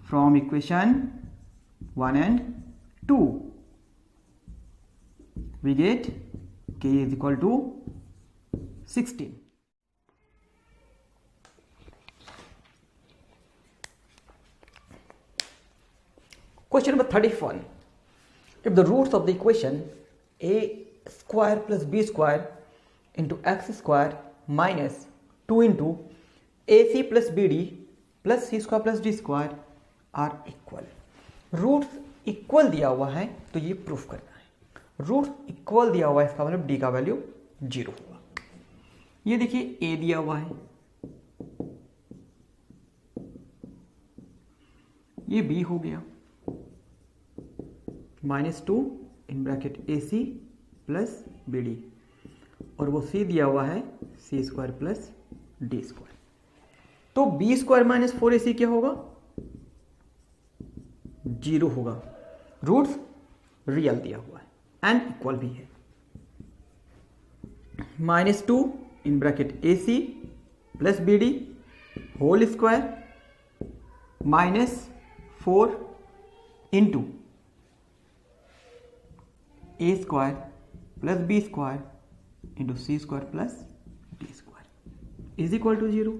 from equation 1 and 2 we get k is equal to 16। Question number 31. If the roots of the equation a square plus b square into x square minus 2 into ac plus bd plus c square plus d square are equal, roots equal दिया हुआ है तो ये proof करना है। Roots equal दिया हुआ है इसका मतलब d का वैल्यू 0 होगा। ये देखिए a दिया हुआ है, ये b हो गया, -2 in bracket ac plus bd, और वो c दिया हुआ है c square plus d square. तो b स्क्वायर -4ac क्या होगा? 0 होगा। रूट्स रियल दिया हुआ है एंड इक्वल भी है। -2 in bracket ac plus bd whole square -4 into a square plus b square into c square plus d square is equal to 0।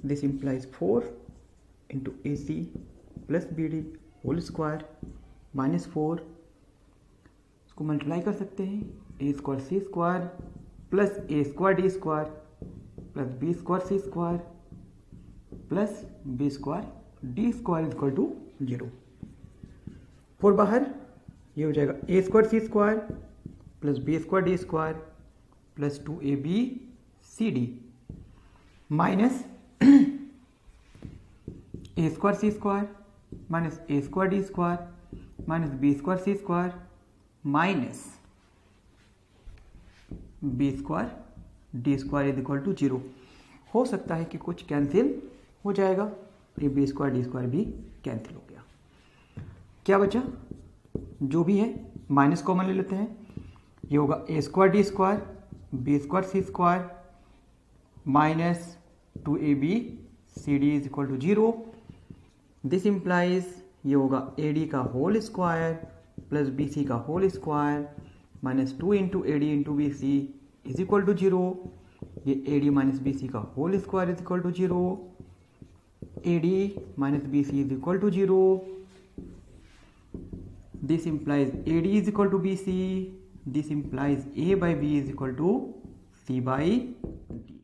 This implies 4 into ac plus bd whole square -4, इसको multiply कर सकते हैं, a square c square plus a square d square plus b square c square plus b square d square is equal to 0। 4 बाहर, ये हो जाएगा a square c square plus b square d square plus 2ab cd minus a square c square minus a square d square minus b square c square minus b square d square is equal to 0। हो सकता है कि कुछ cancel हो जाएगा, ये b square d square भी cancel हो गया। क्या बचा? जो भी है माइनस कॉमन ले लेते हैं, ये होगा a square d square b square c square minus 2ab cd is equal to 0। This implies ये होगा AD का होल स्क्वायर प्लस BC का whole square minus 2 into AD into BC is equal to 0। ये AD minus BC का whole square is equal to 0। AD minus BC is equal to 0. This implies AD is equal to BC. This implies A by B is equal to C by D.